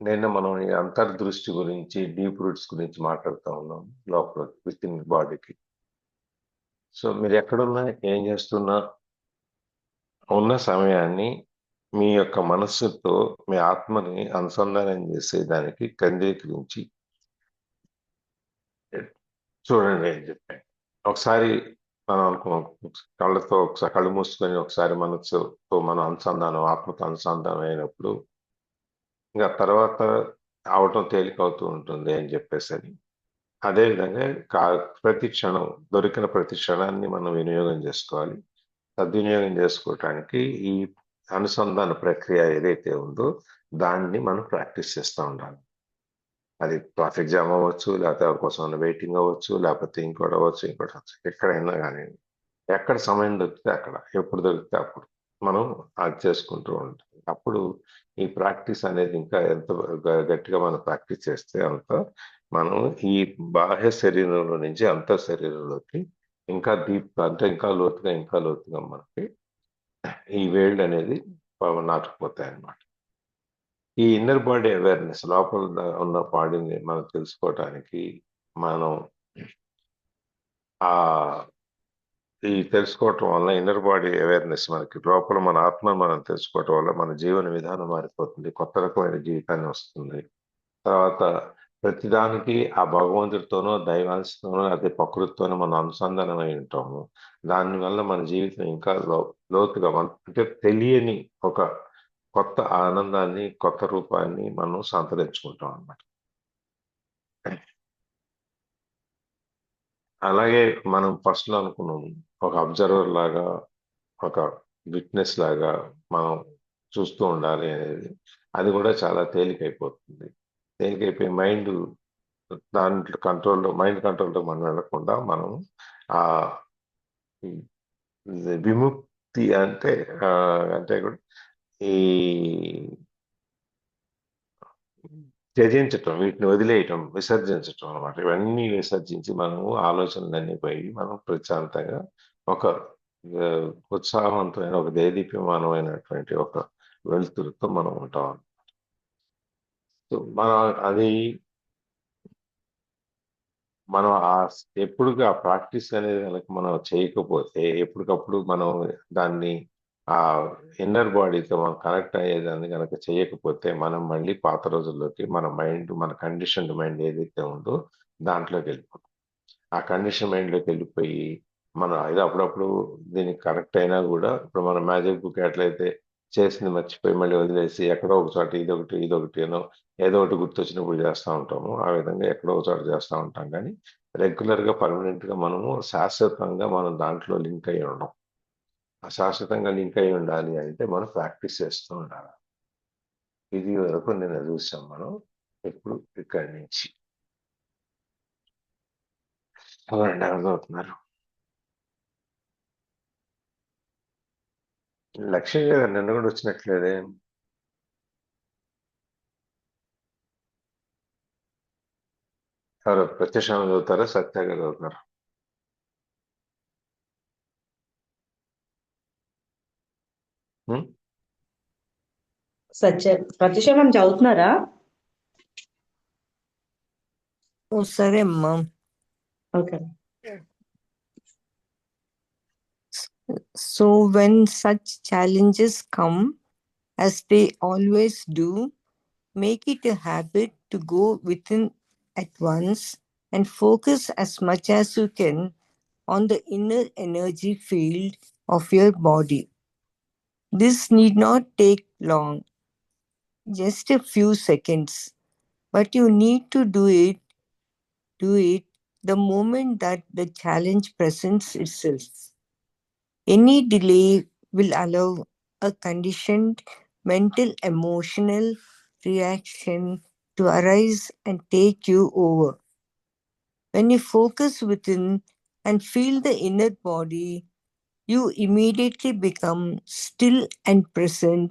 నిన్న మనం ఈ అంతర్దృష్టి గురించి, డీప్ రూట్స్ గురించి మాట్లాడుతా ఉన్నాం లోపల విత్ ఇన్ బాడీకి. సో మీరు ఎక్కడున్నా, ఏం చేస్తున్నా, ఉన్న సమయాన్ని మీ యొక్క మనస్సుతో మీ ఆత్మని అనుసంధానం చేసేదానికి కేంద్రీకరించి చూడండి అని చెప్పాను. ఒకసారి మనం అనుకున్నాం, కళ్ళతో ఒకసారి కళ్ళు మూసుకొని ఒకసారి మనసుతో మనం అనుసంధానం, ఆత్మతో అనుసంధానం అయినప్పుడు ఇంకా తర్వాత అవటం తేలిక అవుతూ ఉంటుంది అని చెప్పేసి. అదేవిధంగా ప్రతి క్షణం, దొరికిన ప్రతి క్షణాన్ని మనం వినియోగం చేసుకోవాలి. సద్వినియోగం చేసుకోవటానికి ఈ అనుసంధాన ప్రక్రియ ఏదైతే ఉందో దాన్ని మనం ప్రాక్టీస్ చేస్తూ ఉండాలి. అది ట్రాఫిక్ జామ్ అవ్వచ్చు, లేకపోతే ఎవరి కోసం వెయిటింగ్ అవ్వచ్చు, లేకపోతే ఇంకోటి అవ్వచ్చు, ఇంకోటి అవ్వచ్చు, ఎక్కడైనా కానీ ఎక్కడ సమయం దొరికితే అక్కడ, ఎప్పుడు దొరికితే అప్పుడు మనం అది చేసుకుంటూ ఉంటాం. అప్పుడు ఈ ప్రాక్టీస్ అనేది ఇంకా ఎంత గట్టిగా మనం ప్రాక్టీస్ చేస్తే అంత మనం ఈ బాహ్య శరీరంలో నుంచి అంతర్ శరీరంలోకి ఇంకా డీప్, అంటే ఇంకా లోతుగా మనకి ఈ వేల్డ్ అనేది నాటుకుపోతాయి అన్నమాట. ఈ ఇన్నర్ బాడీ అవేర్నెస్, లోపల ఉన్న బాడీని మనం తెలుసుకోవటానికి మనం ఆ ఈ తెలుసుకోవటం వల్ల, ఇన్నర్ బాడీ అవేర్నెస్ మనకి లోపల మన ఆత్మ మనం తెలుసుకోవటం వల్ల మన జీవన విధానం మారిపోతుంది, కొత్త రకమైన జీవితాన్ని వస్తుంది. తర్వాత ప్రతిదానికి ఆ భగవంతుడితోనో, దైవాంశతోనో, అదే ప్రకృతితోనో మనం అనుసంధానం అయి ఉంటాము. దానివల్ల మన జీవితం ఇంకా లోతుగా అంటే తెలియని ఒక కొత్త ఆనందాన్ని, కొత్త రూపాన్ని మనం సంతరించుకుంటాం అన్నమాట. అలాగే మనం ఫస్ట్ లో అనుకున్నాం, ఒక అబ్జర్వర్ లాగా, ఒక విట్నెస్ లాగా మనం చూస్తూ ఉండాలి అనేది. అది కూడా చాలా తేలికైపోతుంది. తేలికైపోయి దాంట్లో మైండ్ కంట్రోల్తో మనం వెళ్ళకుండా మనం ఆ విముక్తి అంటే అంటే కూడా ఈ త్యజించటం, వీటిని వదిలేయటం, విసర్జించటం అనమాట. ఇవన్నీ విసర్జించి మనము ఆలోచనలన్నీ పోయి మనం ప్రశాంతంగా ఒక ఉత్సాహవంతమైన, ఒక దేదీప్యమానమైనటువంటి ఒక వెలుతురుతో మనం ఉంటాం. మనం అది మనం ఎప్పుడు ఆ ప్రాక్టీస్ అనేది కనుక మనం చేయకపోతే, ఎప్పటికప్పుడు మనం దాన్ని ఆ ఇన్నర్ బాడీతో మనం కనెక్ట్ అయ్యేదాన్ని కనుక చేయకపోతే, మనం మళ్ళీ పాత రోజుల్లోకి మన కండిషన్ మైండ్ ఏదైతే ఉందో దాంట్లోకి వెళ్ళిపోతాం. ఆ కండిషన్ మైండ్లోకి వెళ్ళిపోయి మనం ఇది అప్పుడప్పుడు దీనికి కరెక్ట్ అయినా కూడా, ఇప్పుడు మనం మ్యాజిక్ బుక్ ఎట్లయితే చేసింది మర్చిపోయి మళ్ళీ వదిలేసి ఎక్కడో ఒక చోట ఇదొకటి ఏదో ఒకటి గుర్తొచ్చినప్పుడు చేస్తూ ఉంటాము. ఆ విధంగా ఎక్కడో ఒక చోట చేస్తూ ఉంటాం. కానీ రెగ్యులర్గా, పర్మనెంట్గా మనము శాశ్వతంగా మనం దాంట్లో లింక్ అయి ఉండం. శాశ్వతంగా లింక్ అయి ఉండాలి అంటే మనం ప్రాక్టీస్ చేస్తూ ఉండాలి. ఇది వరకు నేను చూసాం మనం. ఇప్పుడు ఇక్కడి నుంచి ఎవరు లక్ష్మి గారు నిన్న కూడా వచ్చినట్లేదే. ఎవరు ప్రత్యక్షంగా చదువుతారా, సత్యాగా చదువుతారా? ప్రతిక్షణం చదువుతున్నారా? సరే అమ్మా. Okay. So when such challenges come, as they always do, make it a habit to go within at once and focus as much as you can on the inner energy field of your body. This need not take long, just a few seconds, but you need to do it the moment that the challenge presents itself. Any delay will allow a conditioned mental emotional reaction to arise and take you over. When you focus within and feel the inner body, you immediately become still and present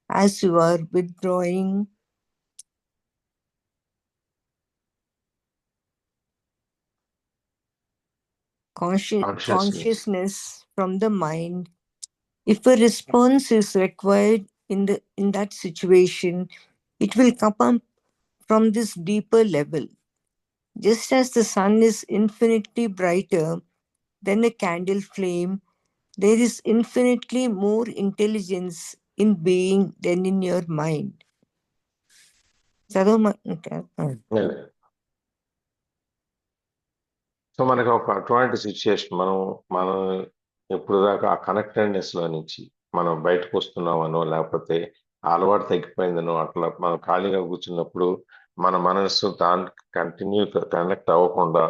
as you are withdrawing consciousness from the mind. If a response is required in that situation, it will from this deeper level. Just as the sun is infinitely brighter than a candle flame, there is infinitely more intelligence in being than in your mind. So మనకు ఒక అటువంటి situation మనం ఇప్పుడు దాకా ఆ connectedness లో నుంచి మనం బయటకు వస్తున్నామనో లేకపోతే ఆ అలవాటు తగ్గిపోయిందనో అట్లా మనం ఖాళీగా కూర్చున్నప్పుడు మన మనస్సు దానికి కంటిన్యూ కనెక్ట్ అవ్వకుండా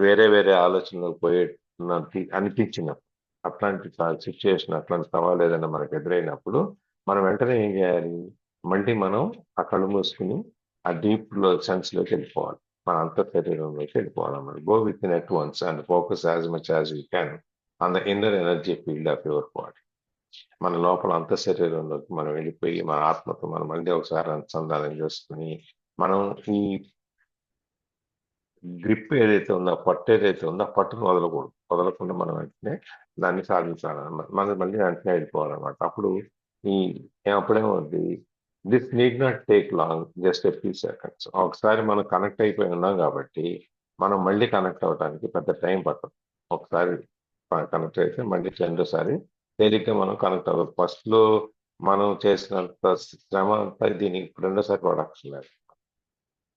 వేరే వేరే ఆలోచనలకు పోయేటట్టు అనిపించినప్పుడు అట్లాంటి సిచ్యుయేషన్ అట్లాంటి సవాలు ఏదైనా మనకు ఎదురైనప్పుడు మనం వెంటనే ఏం చేయాలి, మళ్ళీ మనం ఆ కళ్ళు మూసుకుని ఆ డీప్ సెన్స్ లోకి వెళ్ళిపోవాలి, మన అంత శరీరంలోకి వెళ్ళిపోవాలన్నమాట. Go within at once and focus as much as you can on the inner energy field of your body. మన లోపల అంత శరీరంలోకి మనం వెళ్ళిపోయి మన ఆత్మతో మనం మళ్ళీ ఒకసారి అనుసంధానం చేసుకుని మనం ఈ గ్రిప్ ఏదైతే ఉందో, పట్టు ఏదైతే ఉందో ఆ పట్టును వదలకుండా మనం వెంటనే దాన్ని సాధించాలన్నమాట. మనం మళ్ళీ వెంటనే వెళ్ళిపోవాలన్నమాట. అప్పుడు అప్పుడేమవుద్ది, this need not take long, just a few seconds. ఒకసారి మనం కనెక్ట్ అయిపోయి ఉన్నాం కాబట్టి మనం మళ్ళీ కనెక్ట్ అవ్వడానికి పెద్ద టైం పట్టదు. ఒకసారి కనెక్ట్ అయితే మళ్ళీ రెండోసారి తేలిగ్గా మనం కనెక్ట్ అవ్వదు. ఫస్ట్ లో మనం చేసినంత శ్రమ అంతా దీనికి రెండోసారి పడక్కర్లేదు.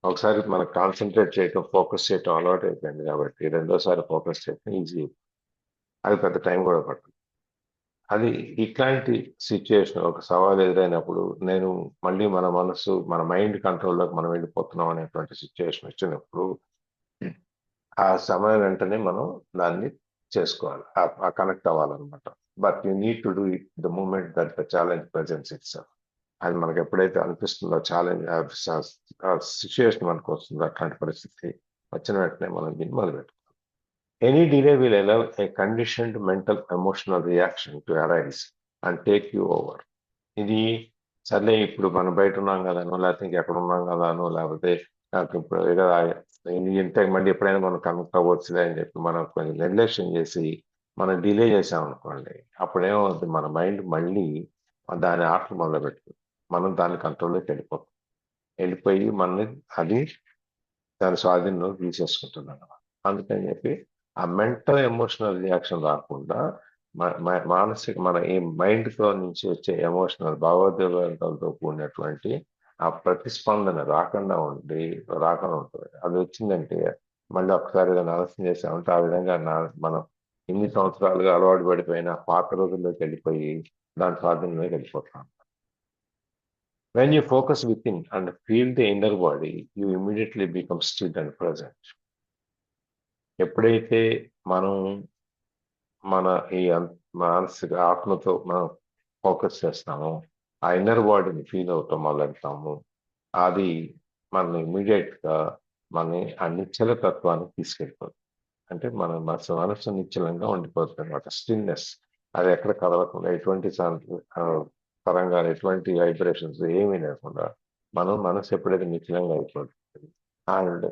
ఒకసారి మనం కాన్సన్ట్రేట్ చేయటం, ఫోకస్ చేయటం అలవాటు అయిపోయింది కాబట్టి రెండోసారి ఫోకస్ చేయటం ఈజీ. అది పెద్ద టైం కూడా పడుతుంది. అది ఇట్లాంటి సిచ్యుయేషన్ ఒక సవాల్ ఎదురైనప్పుడు నేను మళ్ళీ మన మనసు మన మైండ్ కంట్రోల్లోకి మనం వెళ్ళిపోతున్నాం అనేటువంటి సిచ్యుయేషన్ వచ్చినప్పుడు ఆ సమయం వెంటనే మనం దాన్ని చేసుకోవాలి, ఆ కనెక్ట్ అవ్వాలన్నమాట. But you need to do it the moment that the challenge presents itself. అది మనకు ఎప్పుడైతే అనిపిస్తుందో ఛాలెంజ్ సిచ్యుయేషన్ మనకు వస్తుందో, అట్లాంటి పరిస్థితి వచ్చిన వెంటనే మనం దీన్ని మొదలుపెట్టుకోవాలి. Any delay will allow a conditioned mental emotional reaction to arise and take you over. ఇది సర్లే ఇప్పుడు మనం బయట ఉన్నాం కదానో, లేకపోతే ఇంకెక్కడ ఉన్నాం కదానో, లేకపోతే నాకు ఇప్పుడు ఏదో ఇంత మళ్ళీ ఎప్పుడైనా మనం కనెక్ట్ అవ్వచ్చులే అని చెప్పి మనం కొంచెం నిర్లక్ష్యం చేసి మనం డిలే చేసామనుకోండి, అప్పుడేమవుతుంది, మన మైండ్ మళ్ళీ దాని ఆట మొదలు పెడుతుంది. మనం దాని కంట్రోల్లోకి వెళ్ళిపోయి మనల్ని అది దాని స్వాధీనంలో తీసేసుకుంటుంది అన్నమాట. అందుకని చెప్పి ఆ మెంటల్ ఎమోషనల్ రియాక్షన్ రాకుండా మానసిక మన ఈ మైండ్తో నుంచి వచ్చే ఎమోషనల్ భావోద్వేగాలతో కూడినటువంటి ఆ ప్రతిస్పందన రాకుండా ఉంటుంది. అది వచ్చిందంటే మళ్ళీ ఒకసారి ఏదైనా ఆలోచన చేసామంటే ఆ విధంగా మనం ఎన్ని సంవత్సరాలుగా అలవాటు పడిపోయిన పాత రోజుల్లోకి వెళ్ళిపోయి దాని స్వాధీనంలోకి వెళ్ళిపోతాం. When you focus within and feel the inner body, you immediately become still and present. ఎప్పుడైతే మనం మన ఈ మానసిక ఆత్మతో మనం ఫోకస్ చేస్తామో, ఆ ఇన్నర్ బాడీని ఫీల్ అవుతాం మొదలెడతాము, అది మన ఇమీడియట్ గా మన ఆ నిశ్చల తత్వానికి తీసుకెళ్ళిపోతుంది. అంటే మన మనసు నిశ్చలంగా ఉండిపోతుంది అనమాట. స్టిల్నెస్, అది ఎక్కడ కదలకుండా, ఎటువంటి తరంగాలు, ఎటువంటి వైబ్రేషన్స్ ఏమీ లేకుండా మనసు ఎప్పుడైతే నిశ్చలంగా అయిపోతుంది అండ్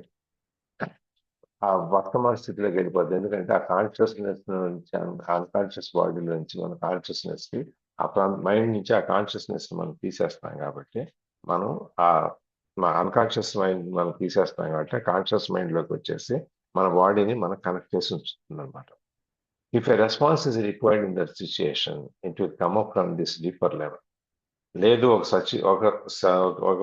ఆ వర్తమాన స్థితిలోకి వెళ్ళిపోతుంది. ఎందుకంటే ఆ కాన్షియస్నెస్ నుంచి, అన్కాన్షియస్ బాడీ నుంచి మన కాన్షియస్నెస్ కి, ఆ మైండ్ నుంచి ఆ కాన్షియస్నెస్ మనం తీసేస్తాం కాబట్టి మనం ఆ అన్కాన్షియస్ మైండ్ మనం తీసేస్తాం కాబట్టి కాన్షియస్ మైండ్ లోకి వచ్చేసి మన బాడీని మనం కనెక్ట్ చేసి ఉంచుతుంది అనమాట. If a response is required in that situation, it will come up from this deeper level. లేదు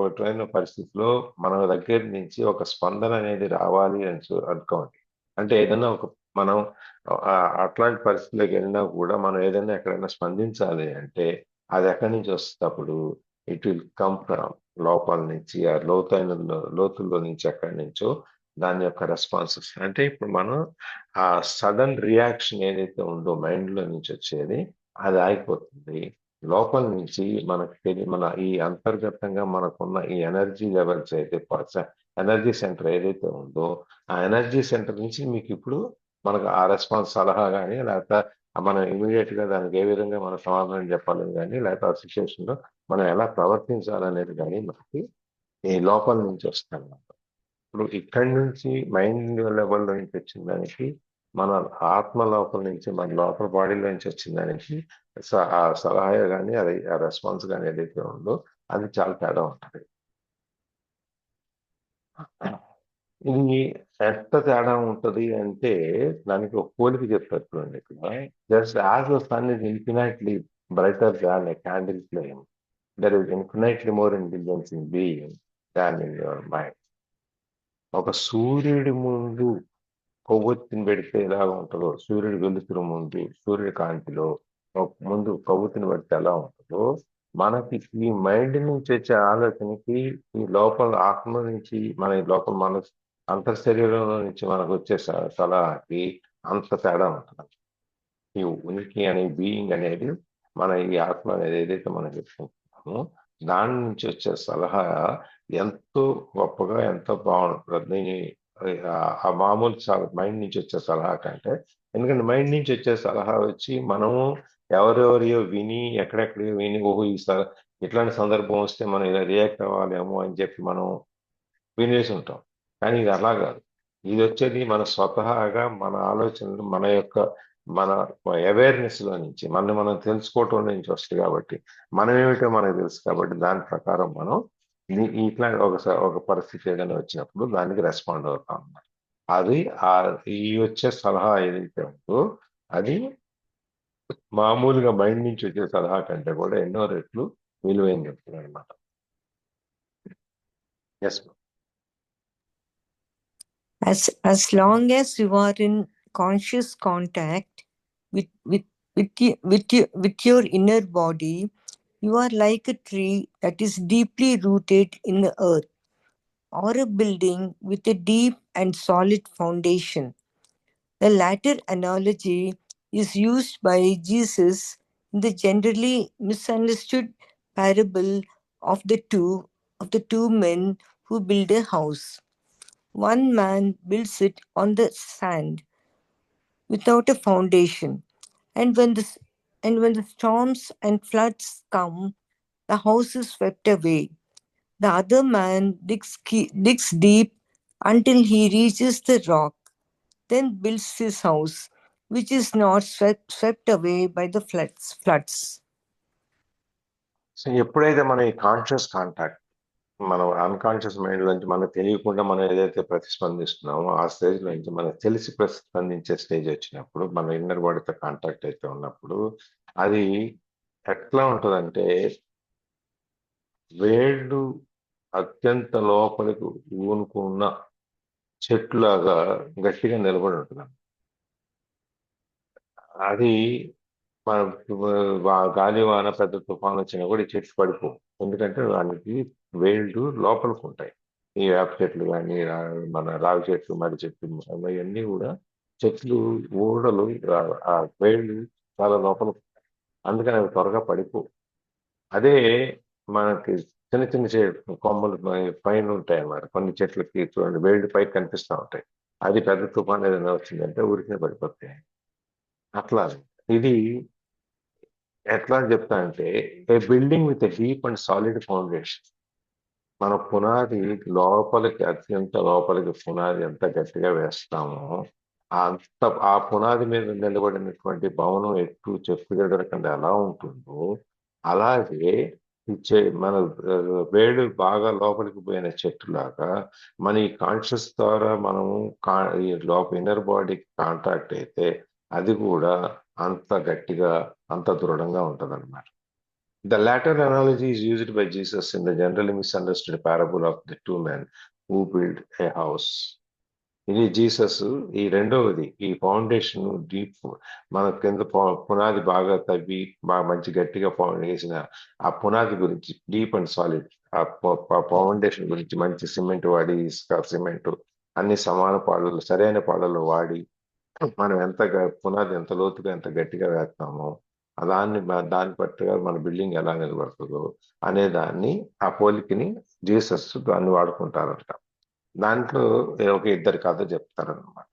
ఒకమైన పరిస్థితిలో మన దగ్గర నుంచి ఒక స్పందన అనేది రావాలి అని అనుకోండి. అంటే ఏదైనా మనం అట్లాంటి పరిస్థితిలోకి వెళ్ళినా కూడా మనం ఏదైనా ఎక్కడైనా స్పందించాలి అంటే అది ఎక్కడి నుంచి వస్తేప్పుడు ఇట్ విల్ కమ్ ఫ్రమ్ లోపల నుంచి, ఆ లోతుల్లో నుంచి ఎక్కడి నుంచో దాని యొక్క రెస్పాన్సెస్. అంటే ఇప్పుడు మనం ఆ సడన్ రియాక్షన్ ఏదైతే ఉందో మైండ్ లో నుంచి వచ్చేది, అది ఆగిపోతుంది. లోపల నుంచి మన ఈ అంతర్గతంగా మనకున్న ఈ ఎనర్జీ లెవెల్స్ అయితే ఎనర్జీ సెంటర్ ఏదైతే ఉందో, ఆ ఎనర్జీ సెంటర్ నుంచి మీకు ఇప్పుడు మనకు ఆ రెస్పాన్స్ సలహా కానీ, లేకపోతే మనం ఇమీడియట్ గా దానికి ఏ విధంగా మనం సమాధానం చెప్పాలని కానీ, లేకపోతే ఆ సిచ్యువేషన్ లో మనం ఎలా ప్రవర్తించాలనేది కానీ మనకి ఈ లోపల నుంచి వస్తాయి. ఇప్పుడు ఇక్కడి నుంచి మైండ్ లెవెల్లో నుంచి వచ్చిన దానికి, మన ఆత్మ లోపల నుంచి, మన లోపల బాడీలో నుంచి వచ్చిన దానికి ఆ సలహా కానీ, అది ఆ రెస్పాన్స్ కానీ ఏదైతే ఉందో అది చాలా తేడా ఉంటుంది. ఇది ఎంత తేడా ఉంటది అంటే దానికి ఒక పోలిక చెప్తారు చూడండి ఇక్కడ. Just as the sun is infinitely brighter than a candle flame, there is infinitely more intelligence in being than in your mind. ఒక సూర్యుడి ముందు కొవ్వొత్తిని పెడితే ఎలా ఉంటుందో, సూర్యుడి వెలుతురు ముందు, సూర్యుడి కాంతిలో ముందు కొవ్వొత్తిని పెడితే ఎలా ఉంటుందో, మనకి ఈ మైండ్ నుంచి వచ్చే ఆలోచనకి, ఈ లోపల ఆత్మ నుంచి మన ఈ లోపల మన అంతఃశరీరంలో నుంచి మనకు వచ్చే సలహాకి అంత తేడా ఉంటుంది. ఈ ఉనికి అనే బీయింగ్ అనేది, మన ఈ ఆత్మ అనేది ఏదైతే మనం చెప్పుకుంటున్నామో దాని నుంచి వచ్చే సలహా ఎంతో గొప్పగా, ఎంతో బాగుంటుంది. ఆ మామూలు మైండ్ నుంచి వచ్చే సలహా కంటే, ఎందుకంటే మైండ్ నుంచి వచ్చే సలహా వచ్చి మనము ఎవరెవరియో విని, ఎక్కడెక్కడో విని, ఓహో ఈ ఇట్లాంటి సందర్భం వస్తే మనం ఇలా రియాక్ట్ అవ్వాలేమో అని చెప్పి మనం వినేసి ఉంటాం. కానీ ఇది అలా కాదు. ఇది వచ్చేది మన స్వతహాగా మన ఆలోచనలు, మన అవేర్నెస్ లో నుంచి, మనం తెలుసుకోవటం నుంచి వస్తుంది. కాబట్టి మనం ఏమిటో మనకు తెలుసు. కాబట్టి దాని ప్రకారం మనం ఇట్లా ఒక పరిస్థితి ఏదైనా వచ్చినప్పుడు దానికి రెస్పాండ్ అవుతాం అన్నమాట. అది ఈ వచ్చే సలహా ఏదైతే ఉందో అది మామూలుగా మైండ్ నుంచి వచ్చే సలహా కంటే కూడా ఎన్నో రెట్లు విలువైన చెప్తుంది అనమాట. Yes. As long as you are in conscious contact with your inner body, you are like a tree that is deeply rooted in the earth, or a building with a deep and solid foundation. The latter analogy is used by Jesus in the generally misunderstood parable of the two men who build a house. One man builds it on the sand without a foundation, and when the storms and floods come, the house is swept away. The other man digs deep until he reaches the rock, then builds his house, which is not swept away by the floods. So ఎప్పుడైతే మనం ఈ conscious contact, మనం unconscious mind నుంచి మనకు తెలియకుండా మనం ఏదైతే ప్రతిస్పందిస్తున్నామో ఆ స్టేజ్ నుంచి మనకు తెలిసి ప్రతిస్పందించే స్టేజ్ వచ్చినప్పుడు, మన ఇన్నర్ బాడీతో కాంటాక్ట్ అయితే ఉన్నప్పుడు, అది ఎట్లా ఉంటుందంటే వేళ్ళు అత్యంత లోపలికి ఊనుకున్న చెట్టులాగా గట్టిగా నిలబడి ఉంటుంది. అది మన గాలి వాన పెద్ద తుఫాన్ వచ్చినా కూడా ఈ చెట్లు పడిపోవు. ఎందుకంటే దానికి వేళ్ళు లోపలికి ఉంటాయి. ఈ వేప చెట్లు కానీ, మన రావి చెట్లు, మర్రి చెట్లు, అవన్నీ కూడా చెట్లు ఊడలు, ఆ వేళ్ళు చాలా లోపలికి ఉంటాయి. అందుకని అవి త్వరగా పడిపోవు. అదే మనకి చిన్న చిన్న చెట్లు కొమ్మలు పైన ఉంటాయి అన్నమాట. కొన్ని చెట్లకి చూడండి వేళ్ళు పైకి కనిపిస్తూ ఉంటాయి. అది పెద్ద తుఫాన్ ఏదైనా వచ్చిందంటే ఊరికే పడిపోతాయి. అట్లా ఇది ఎట్లా అని చెప్తా అంటే, a building with a deep and solid foundation. మన పునాది లోపలికి, అత్యంత లోపలికి పునాది ఎంత గట్టిగా వేస్తామో ఆ పునాది మీద నిలబడినటువంటి భవనం ఎత్తు చెప్పుగడకుండా ఎలా ఉంటుందో, అలాగే మన వేళ్ళు బాగా లోపలికి పోయిన చెట్టులాగా మన ఈ కాన్షియస్ ద్వారా మనము ఈ ఇన్నర్ బాడీకి కాంటాక్ట్ అయితే అది కూడా అంత గట్టిగా, అంత దృఢంగా ఉంటుంది అన్నమాట. The latter analogy is used by Jesus in the generally misunderstood parable of the two men who built a house. ఇది జీసస్ ఈ రెండవది, ఈ ఫౌండేషన్ డీప్, మన కింద పునాది బాగా తవ్వి బాగా మంచి గట్టిగా వేసిన ఆ పునాది గురించి, డీప్ అండ్ సాలిడ్ ఆ ఫౌండేషన్ గురించి మంచి సిమెంట్ వాడి, ఇసుక, సిమెంట్ అన్ని సమాన పాడలు, సరైన పాడలు వాడి మనం పునాది ఎంత లోతుగా, ఎంత గట్టిగా వేస్తామో దాన్ని పట్టుగా మన బిల్డింగ్ ఎలా నిలబడుతుందో అనే దాన్ని, ఆ పోలికని జీసస్ దాన్ని వాడుకుంటారంట. దాంట్లో ఒక ఇద్దరు కథ చెప్తారనమాట.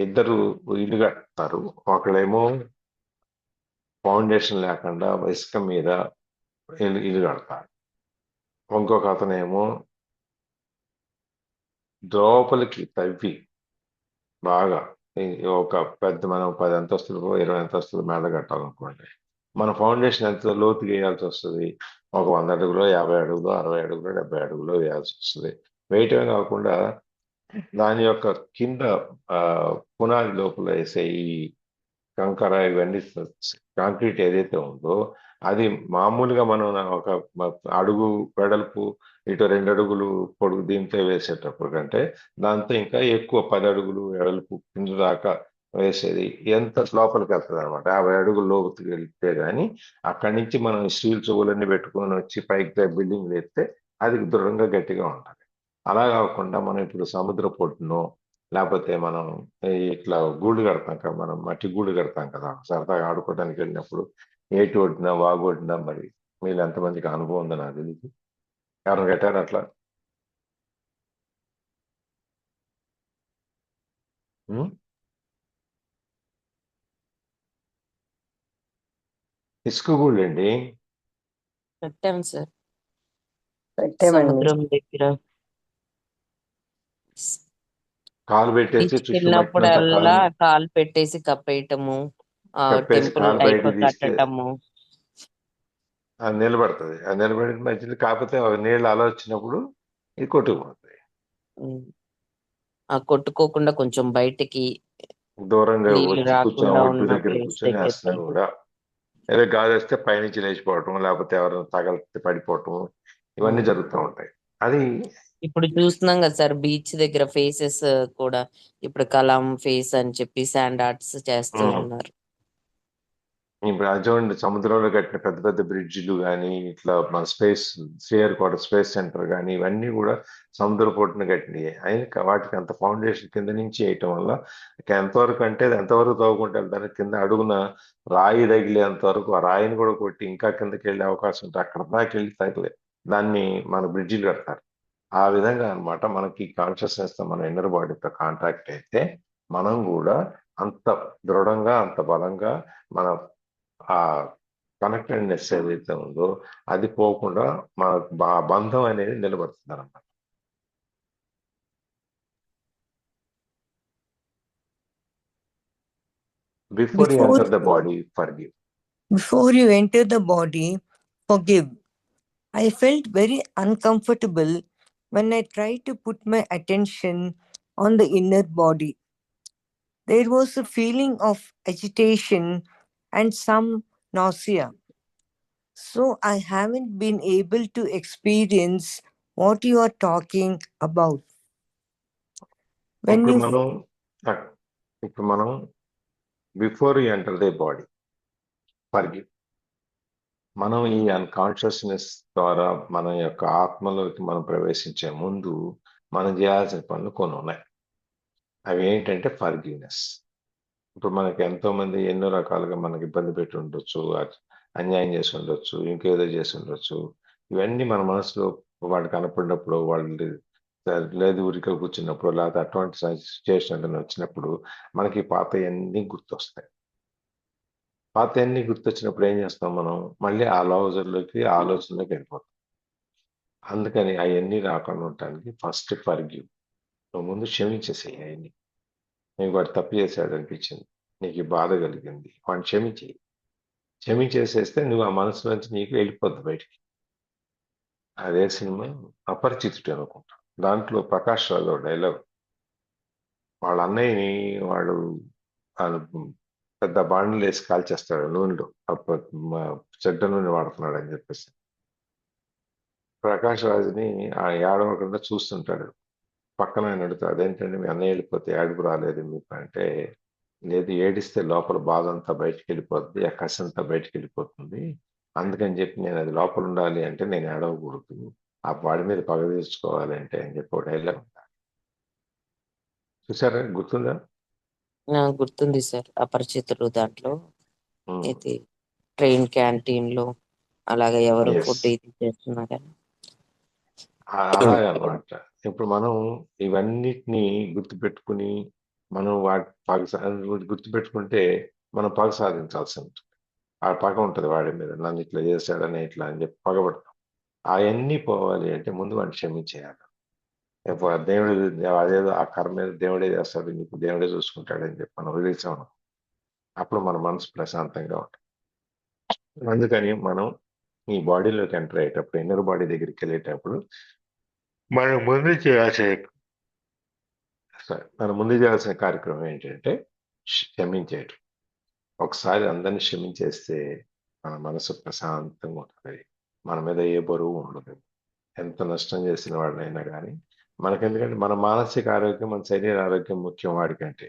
ఇద్దరు ఇల్లు కడతారు. ఒకళ్ళేమో ఫౌండేషన్ లేకుండా ఇసుక మీద ఇల్లు కడతారు. ఇంకొక అతనేమో లోపలికి తవ్వి బాగా ఒక మనం 10 అంతస్తులు 20 అంతస్తులు మేడ కట్టాలనుకోండి, మన ఫౌండేషన్ ఎంత లోతుగా వేయాల్సి వస్తుంది? ఒక 100 అడుగులో, 50 అడుగులో, 60 అడుగులో, 70 అడుగులో వేయాల్సి వస్తుంది. వేయటమే కాకుండా దాని యొక్క కింద పునాది లోపల వేసే ఈ కంకర ఇవన్నీ కాంక్రీట్ ఏదైతే ఉందో అది మామూలుగా మనం ఒక అడుగు వెడల్పు ఇటు 2 అడుగులు పొడుగు దీంతో వేసేటప్పుడు కంటే దాంతో ఇంకా ఎక్కువ 10 అడుగులు వెడల్పు కింద దాకా వేసేది ఎంత లోపలికి వెళ్తుంది అనమాట 50 అడుగులు లోతుకి వెళ్తే గానీ అక్కడి నుంచి మనం స్టీల్ చువ్వులన్నీ పెట్టుకొని వచ్చి పైకి బిల్డింగ్ వేస్తే అది దృఢంగా గట్టిగా ఉంటుంది. అలా కాకుండా మనం ఇప్పుడు సముద్ర పొట్టునో లేకపోతే మనం ఇట్లా గూడు కడతాం కదా, మనం మట్టి గూడు కడతాం కదా సరదాగా ఆడుకోవడానికి వెళ్ళినప్పుడు ఏటి ఒడ్డున వాగు ఒడ్డున, మరి మీరు ఎంతమందికి అనుభవం ఉందో నాకు తెలియదు, ఎవరు కట్టారు అట్లా? ఉం? ఇసుక గూళ్ళు అండి. పెట్టాం సార్ పెట్టామండి. సముద్రం దగ్గర కాలు పెట్టేసి బీచ్కి చుట్టూ మట్టినంతా వెళ్ళినప్పుడల్లా కాలు కాలు పెట్టేసి కప్పేయటము, కప్పేసి టెంపుల్ కాలు టైప్ బయటికి తీస్తే కట్టటము. అది నిలబడుతుంది. అది నిలబడిన మధ్యలో కాకపోతే నీళ్ళు అలా వచ్చినప్పుడు ఇది కొట్టుకుపోతుంది. ఉమ్, ఆ కొట్టుకోకుండా కొంచెం బయటికి దూరంగా నీళ్లు వచ్చి కూర్చొని రాకుండా ఒడ్డు ఉన్న దగ్గర ప్లేస్ కూర్చొని వేస్తున్నా దగ్గరికి. కూడా ఏదో గాలి వస్తే పైనుంచి లేచిపోవటం లేకపోతే ఎవరైనా తగలితే పడిపోవటం ఇవన్నీ ఉమ్. జరుగుతూ ఉంటాయి. అది ఇప్పుడు చూస్తున్నాం కదా సార్ బీచ్ దగ్గర ఫేసెస్ కూడా ఇప్పుడు కలాం ఫేస్ అని చెప్పి శాండ్ ఆర్ట్స్ చేస్తూ ఉమ్, ఉన్నారు. ఇప్పుడు చూడండి సముద్రంలో కట్టిన పెద్ద పెద్ద బ్రిడ్జిలు కానీ ఇట్లా మన స్పేస్ సెంటర్ కానీ ఇవన్నీ కూడా సముద్ర పొట్టున కట్టినవి. అయినా వాటికి అంత ఫౌండేషన్ కింద నుంచి వేయటం వల్ల ఇక ఎంతవరకు అంటే అది ఎంతవరకు తవ్వుకుంటే వెళ్తారు, కింద అడుగున రాయి తగిలేంత వరకు ఆ రాయిని కూడా కొట్టి ఇంకా కిందకి వెళ్ళే అవకాశం ఉంటే అక్కడ దాకా వెళ్ళి తగిలే దాన్ని మన బ్రిడ్జిలు కడతారు. ఆ విధంగా అన్నమాట మనకి కాన్షియస్నెస్ తో మన ఇన్నర్ బాడీతో కాంటాక్ట్ అయితే మనం కూడా అంత దృఢంగా అంత బలంగా మన ఆ కనెక్టెడ్నెస్ ఏదైతే ఉందో అది పోకుండా మన బంధం అనేది నిలబడుతుంది అన్నమాట. Before you enter the body forgive. Before you enter the body, forgive. I felt very uncomfortable when I tried to put my attention on the inner body. There was a feeling of agitation and some nausea. So I haven't been able to experience what you are talking about. When ఇప్పుడు you మనం ఇప్పుడు మనం before you enter the body forgive, మనం ఈ unconsciousness ద్వారా మన యొక్క ఆత్మలోకి మనం ప్రవేశించే ముందు మనం చేయాల్సిన పనులు కొన్ని ఉన్నాయి. అవి ఏంటంటే ఫర్గివ్నెస్. ఇప్పుడు మనకి ఎంతో మంది ఎన్నో రకాలుగా మనకి ఇబ్బంది పెట్టి ఉండొచ్చు, అన్యాయం చేసి ఉండొచ్చు, ఇంకేదో చేసి ఉండొచ్చు. ఇవన్నీ మన మనసులో వాళ్ళు కనపడినప్పుడు వాళ్ళు లేదు ఊరికే కూర్చున్నప్పుడు లేకపోతే అటువంటి సిచ్యుయేషన్ వచ్చినప్పుడు మనకి పాతయన్నీ గుర్తొస్తాయి. పాతయన్నీ గుర్తొచ్చినప్పుడు ఏం చేస్తాం మనం మళ్ళీ ఆ ఆలోచనలోకి వెళ్ళిపోతాం. అందుకని అవన్నీ రాకుండా ఉండటానికి ఫస్ట్ ఫర్గివ్. నువ్వు ముందు క్షమించేసేయి. అవన్నీ నీకు వాడు తప్పు చేశాడు అనిపించింది, నీకు ఈ బాధ కలిగింది, వాడిని క్షమించేయి. క్షమించేసేస్తే నువ్వు ఆ మనసు నుంచి నీకు వెళ్ళిపోద్ది బయటికి. అదే సినిమా అపరిచితుడు అనుకుంటా, దాంట్లో ప్రకాష్ రాజు డైలాగ్, వాళ్ళ అన్నయ్యని వాడు పెద్ద బాండ్లు వేసి కాల్చేస్తాడు నూనెలో, చెడ్డ నూనె వాడుతున్నాడు అని చెప్పేసి. ప్రకాష్ రాజుని ఆ ఏడవకుండా చూస్తుంటాడు. పక్కన ఆయన అడుగుతాడు, అదేంటంటే మీ అన్నయ్య వెళ్ళిపోతే ఏడుపు రాలేదు మీకు అంటే, లేదు ఏడిస్తే లోపల బాధ అంతా బయటికి వెళ్ళిపోతుంది, ఆ కసి అంతా బయటికి వెళ్ళిపోతుంది, అందుకని చెప్పి నేను అది లోపల ఉండాలి అంటే నేను ఏడవకూడదు, ఆ వాడి మీద పగ తీర్చుకోవాలి అంటే అని చెప్పి ఒక డైలాగ్ ఉంటాడు. చూసారా, గుర్తుందా? గుర్తుంది సార్ అపరిచితులు దాంట్లో ఉమ్, ఇది ట్రైన్ క్యాంటీన్ లో అలాగే ఎవరు yes. ఫుడ్ ఇది చేస్తున్నారా. అలాగనమాట. ఇప్పుడు మనం ఇవన్నిటిని గుర్తుపెట్టుకుని మనం గుర్తుపెట్టుకుంటే మనం పగ సాధించాల్సి ఉంటుంది. ఆ పగ ఉంటుంది వాడి మీద, నన్ను ఇట్లా చేశాడని ఇట్లా అని చెప్పి పగబడతాం. అవన్నీ పోవాలి అంటే ముందు వాడిని క్షమించేయాలి. దేవుడు అదేదో ఆ కర్మ మీద దేవుడే చేస్తాడు, నీకు దేవుడే చూసుకుంటాడని చెప్పి మనం వదిలేసాం, అప్పుడు మన మనసు ప్రశాంతంగా ఉంటుంది. అందుకని మనం ఈ బాడీలోకి ఎంటర్ అయ్యేటప్పుడు ఇన్నర్ బాడీ దగ్గరికి వెళ్ళేటప్పుడు మనం ముందు చేయాల్సిన మనం ముందు చేయాల్సిన కార్యక్రమం ఏంటంటే క్షమించేయటం. ఒకసారి అందరిని క్షమించేస్తే మన మనసు ప్రశాంతంగా ఉంటుంది. మన మీద ఏ బరువు ఉండదు. ఎంత నష్టం చేసిన వాడినైనా కానీ మనకెందుకంటే మన మానసిక ఆరోగ్యం, మన శరీర ఆరోగ్యం ముఖ్యం వాడికంటే.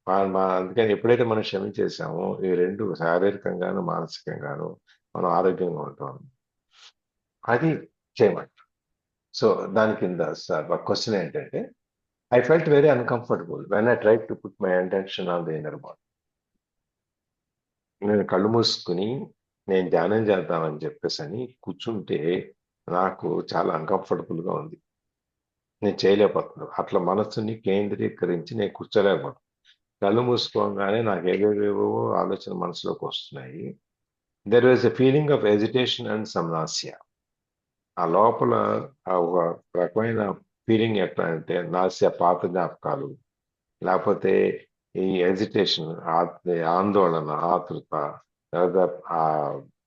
అందుకని ఎప్పుడైతే మనం క్షమించేసామో ఈ రెండు శారీరకంగాను మానసికంగాను మనం ఆరోగ్యంగా ఉంటాం. అది చేయమంటారు. సో దాని కింద సార్ క్వశ్చన్ ఏంటంటే I felt very uncomfortable when I try to put my attention on the inner body. నేను కళ్ళు మూసుకుని నేను ధ్యానం చేద్దామని చెప్పేసి అని కూర్చుంటే నాకు చాలా అన్కంఫర్టబుల్గా ఉంది. నేను చేయలేకపోతున్నాను. అట్లా మనస్సుని కేంద్రీకరించి నేను కూర్చోలేకపోతున్నాను. కళ్ళు మూసుకోగానే నాకు ఏవేవేవో ఆలోచన మనసులోకి వస్తున్నాయి. There was a feeling of agitation and సమ్నాసియా. ఆ లోపల ఒక రకమైన ఫీలింగ్ ఎట్లా అంటే నాసియా, పాత జ్ఞాపకాలు, లేకపోతే ఈ ఎజిటేషన్, ఆందోళన, ఆతృత, లేదా ఆ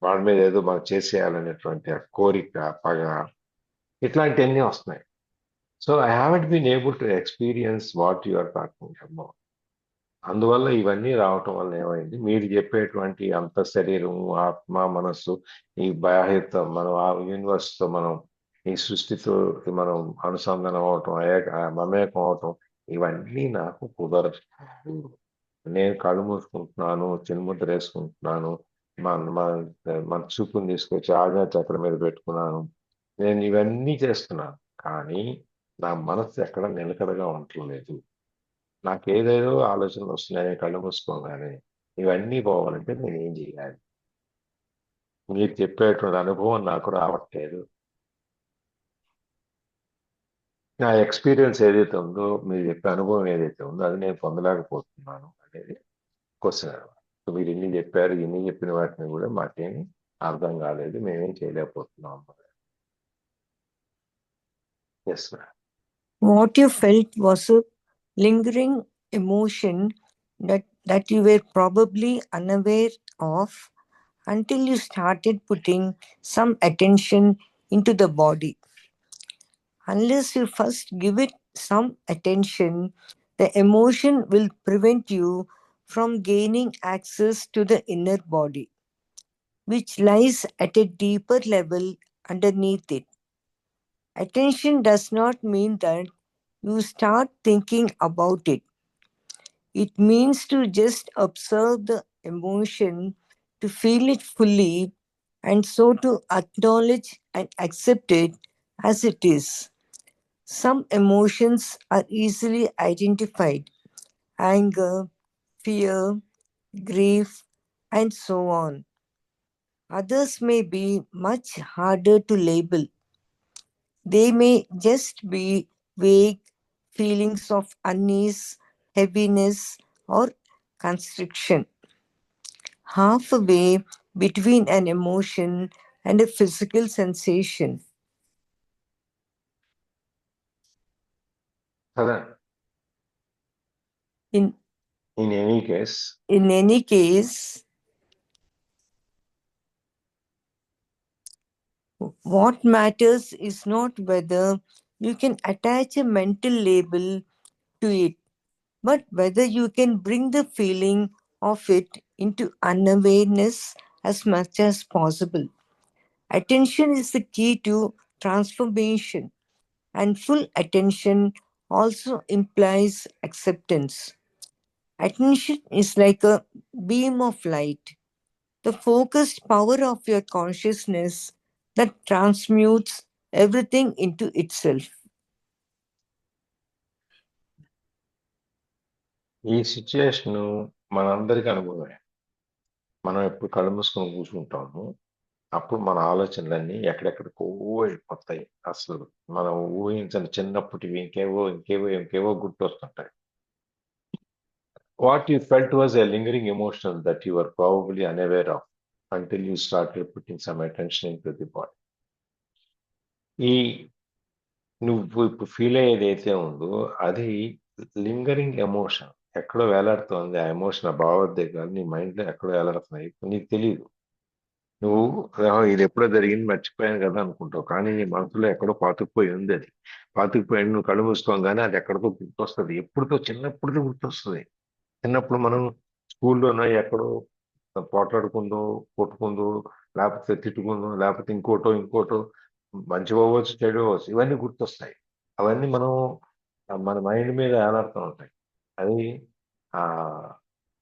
వాడి మీద ఏదో మనం చేసేయాలనేటువంటి ఆ కోరిక, పగ, ఇట్లాంటివన్నీ వస్తున్నాయి. So I haven't been able to experience what you are talking about. అందువల్ల ఇవన్నీ రావటం వల్ల ఏమైంది, మీరు చెప్పేటువంటి అంత శరీరం, ఆత్మ, మనస్సు, ఈ బాహ్యత, మనం ఆ యూనివర్స్తో మనం ఈ సృష్టితో మనం అనుసంధానం అవటం, మమేకం అవటం, ఇవన్నీ నాకు కుదరదు. నేను కళ్ళు మూసుకుంటున్నాను, చిన్ముద్ర వేసుకుంటున్నాను, మన చూపుని తీసుకొచ్చి ఆజ్ఞా చక్రం మీద పెట్టుకున్నాను, నేను ఇవన్నీ చేస్తున్నాను. కానీ నా మనస్సు ఎక్కడ నిలకడగా ఉండట్లేదు. నాకు ఏదేదో ఆలోచనలు వస్తున్నాయి కళ్ళు మూసుకోగానే. ఇవన్నీ పోవాలంటే నేను ఏం చేయాలి? మీరు చెప్పేటువంటి అనుభవం నాకు రావట్లేదు. నా ఎక్స్పీరియన్స్ ఏదైతే ఉందో, మీరు చెప్పే అనుభవం ఏదైతే ఉందో అది నేను పొందలేకపోతున్నాను అనేది క్వశ్చన్ అనమాట. సో మీరు ఇన్ని చెప్పారు, ఇన్ని చెప్పిన వాటిని కూడా మాకేమి అర్థం కాలేదు, మేమేం చేయలేకపోతున్నాం. Yes ma'am. What you felt was a lingering emotion that you were probably unaware of until you started putting some attention into the body. Unless you first give it some attention, the emotion will prevent you from gaining access to the inner body, which lies at a deeper level underneath it. Attention does not mean that you start thinking about it. It means to just observe the emotion, to feel it fully, and so to acknowledge and accept it as it is. Some emotions are easily identified: anger, fear, grief, and so on. Others may be much harder to label. They may just be vague feelings of unease, heaviness, or constriction. Halfway between an emotion and a physical sensation. కదా. In in any case any case, what matters is not whether you can attach a mental label to it, but whether you can bring the feeling of it into unawareness as much as possible. Attention is the key to transformation, and full attention also implies acceptance. Attention is like a beam of light, the focused power of your consciousness that transmutes everything into itself. ఈ situation మనందరికీ అనుభవమే. మనం ఎప్పుడు కళ్ళు మూసుకొని కూర్చుంటాము, అప్పుడు మన ఆలోచనలన్నీ ఎక్కడెక్కడికో వెళ్ళిపోతాయి. అసలు మనం ఊహించని చిన్నప్పటివి ఇంకేవో గుర్తొస్తుంటాయి. What you felt was a lingering emotion that you are probably unaware of until you started putting some attention into the body. ఈ నువ్వు ఇప్పుడు ఫీల్ అయ్యేది అయితే ఉందో అది లింగరింగ్ ఎమోషన్. ఎక్కడో వేలాడుతోంది ఆ ఎమోషన్, ఆ భావోద్వేగాలు నీ మైండ్లో ఎక్కడో వేలాడుతున్నాయి, నీకు తెలియదు. నువ్వు ఇది ఎప్పుడో జరిగింది మర్చిపోయాను కదా అనుకుంటావు, కానీ నీ మనసులో ఎక్కడో పాతుకుపోయి ఉంది అది. పాతుకుపోయి నువ్వు కళ్ళు మూసుకోగానే అది ఎక్కడికో గుర్తొస్తుంది, ఎప్పుడుతో చిన్నప్పుడుతో గుర్తొస్తుంది. చిన్నప్పుడు మనం స్కూల్లోనో ఎక్కడో పోట్లాడుకుందో, కొట్టుకుందో, లేకపోతే తిట్టుకుందో, లేకపోతే ఇంకోటో మంచి అవ్వచ్చు, చెడు అవ్వచ్చు, ఇవన్నీ గుర్తొస్తాయి. అవన్నీ మన మైండ్ మీద ఏలాడుతూ ఉంటాయి. అది ఆ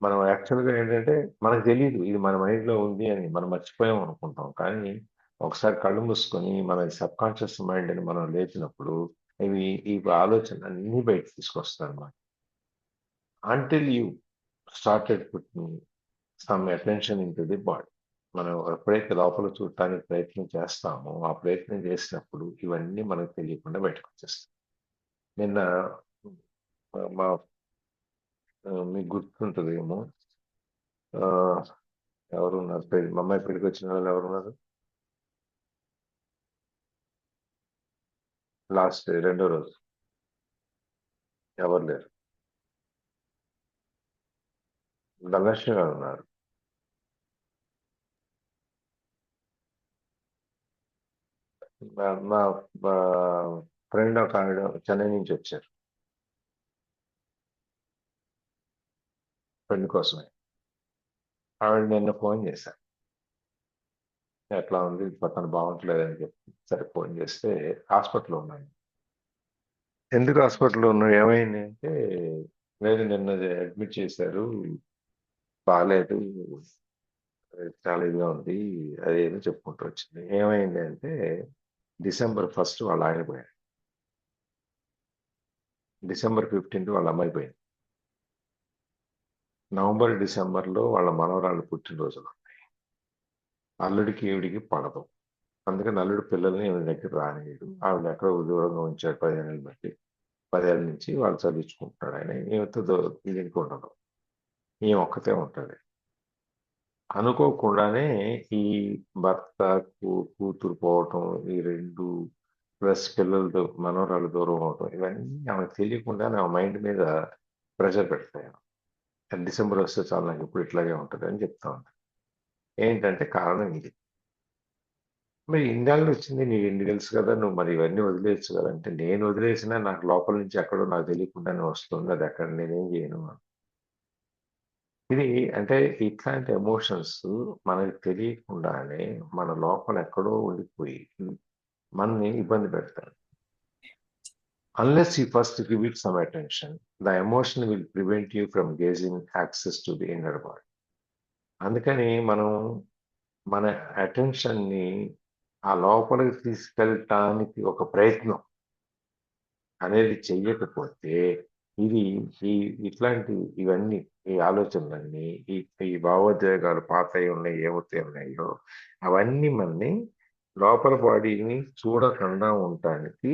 మనం యాక్చువల్గా ఏంటంటే మనకు తెలియదు ఇది మన మైండ్లో ఉంది అని, మనం మర్చిపోయాం అనుకుంటాం. కానీ ఒకసారి కళ్ళు మూసుకొని మన సబ్ కాన్షియస్ మైండ్ అని మనం లేచినప్పుడు ఈ ఆలోచన అన్ని బయట తీసుకొస్తాయి అన్నమాట. Until you started putting some attention into the body. మనం ఎప్పుడైతే లోపల చూడటానికి ప్రయత్నం చేస్తామో, ఆ ప్రయత్నం చేసినప్పుడు ఇవన్నీ మనకు తెలియకుండా బయటకు వచ్చేస్తాయి. నిన్న మా మీకు గుర్తుంటుందేమో, ఆ, ఎవరున్నారు మా అమ్మాయి పెళ్లికి వచ్చిన వాళ్ళు ఎవరున్నారు? లాస్ట్ రెండో రోజు ఎవరు లేరు. ధనలక్ష్మి గారు ఉన్నారు. మా ఫ్రెండ్ ఒక ఆవిడ చెన్నై నుంచి వచ్చారు పెళ్లి కోసమే. ఆవిడ నిన్న ఫోన్ చేశారు, ఎట్లా ఉంది పక్కన బాగుంటలేదని చెప్పి. సరే ఫోన్ చేస్తే హాస్పిటల్లో ఉన్నాను. ఎందుకు హాస్పిటల్లో ఉన్నావు, ఏమైంది అంటే, లేదు నిన్న అడ్మిట్ చేశారు, బాగాలేదు, చాలా ఇదిగా ఉంది, అదేదో చెప్పుకుంటూ వచ్చింది. ఏమైంది అంటే, December 1 వాళ్ళ ఆయన పోయారు, December 15 వాళ్ళ అమ్మాయి పోయింది, నవంబర్ డిసెంబర్లో వాళ్ళ మనవరాళ్ళు పుట్టినరోజులు ఉన్నాయి. అల్లుడికి ఈవిడికి పడదు, అందుకని అల్లుడు పిల్లల్ని ఈవిడ దగ్గర రానియడు. ఆవిడ ఎక్కడో దూరంగా ఉంచాడు 15 ఏళ్ళు బట్టి. 10 ఏళ్ళ నుంచి వాళ్ళు చదివించుకుంటున్నాడు ఆయన. ఈమెతో దీనికి ఉండదు, ఈమె ఒక్కతే ఉంటుంది. అనుకోకుండానే ఈ భర్త కూతురు పోవటం, ఈ 2 ప్లస్ పిల్లలతో మనవరాలు దూరం అవటం, ఇవన్నీ ఆమెకు తెలియకుండా నా మైండ్ మీద ప్రెషర్ పెడతాయి. డిసెంబర్ వస్తే చాలు నాకు ఇప్పుడు ఇట్లాగే ఉంటుంది అని చెప్తా ఉంటాను. ఏంటంటే కారణం ఇది. మరి ఇన్నాళ్ళు వచ్చింది నీకు ఎన్ని తెలుసు కదా, నువ్వు మరి ఇవన్నీ వదిలేయచ్చు కదా అంటే, నేను వదిలేసినా నాకు లోపల నుంచి ఎక్కడో నాకు తెలియకుండానే వస్తుంది, అది ఎక్కడ నేనేం చేయను. ఇది అంటే ఇట్లాంటి ఎమోషన్స్ మనకి తెలియకుండానే మన లోపల ఎక్కడో ఉండిపోయి మనని ఇబ్బంది పెడతారు. Unless you first give it some attention, the emotion will prevent you from gaining access to the inner world. అందుకని మనం మన అటెన్షన్ని ఆ లోపలికి తీసుకెళ్ళటానికి ఒక ప్రయత్నం అనేది చెయ్యకపోతే, ఇది ఇవన్నీ ఈ ఆలోచనలన్నీ ఈ భావోద్వేగాలు పాతవి ఉన్నాయి ఏవైతే ఉన్నాయో అవన్నీ మనని లోపల బాడీని చూడకుండా ఉండటానికి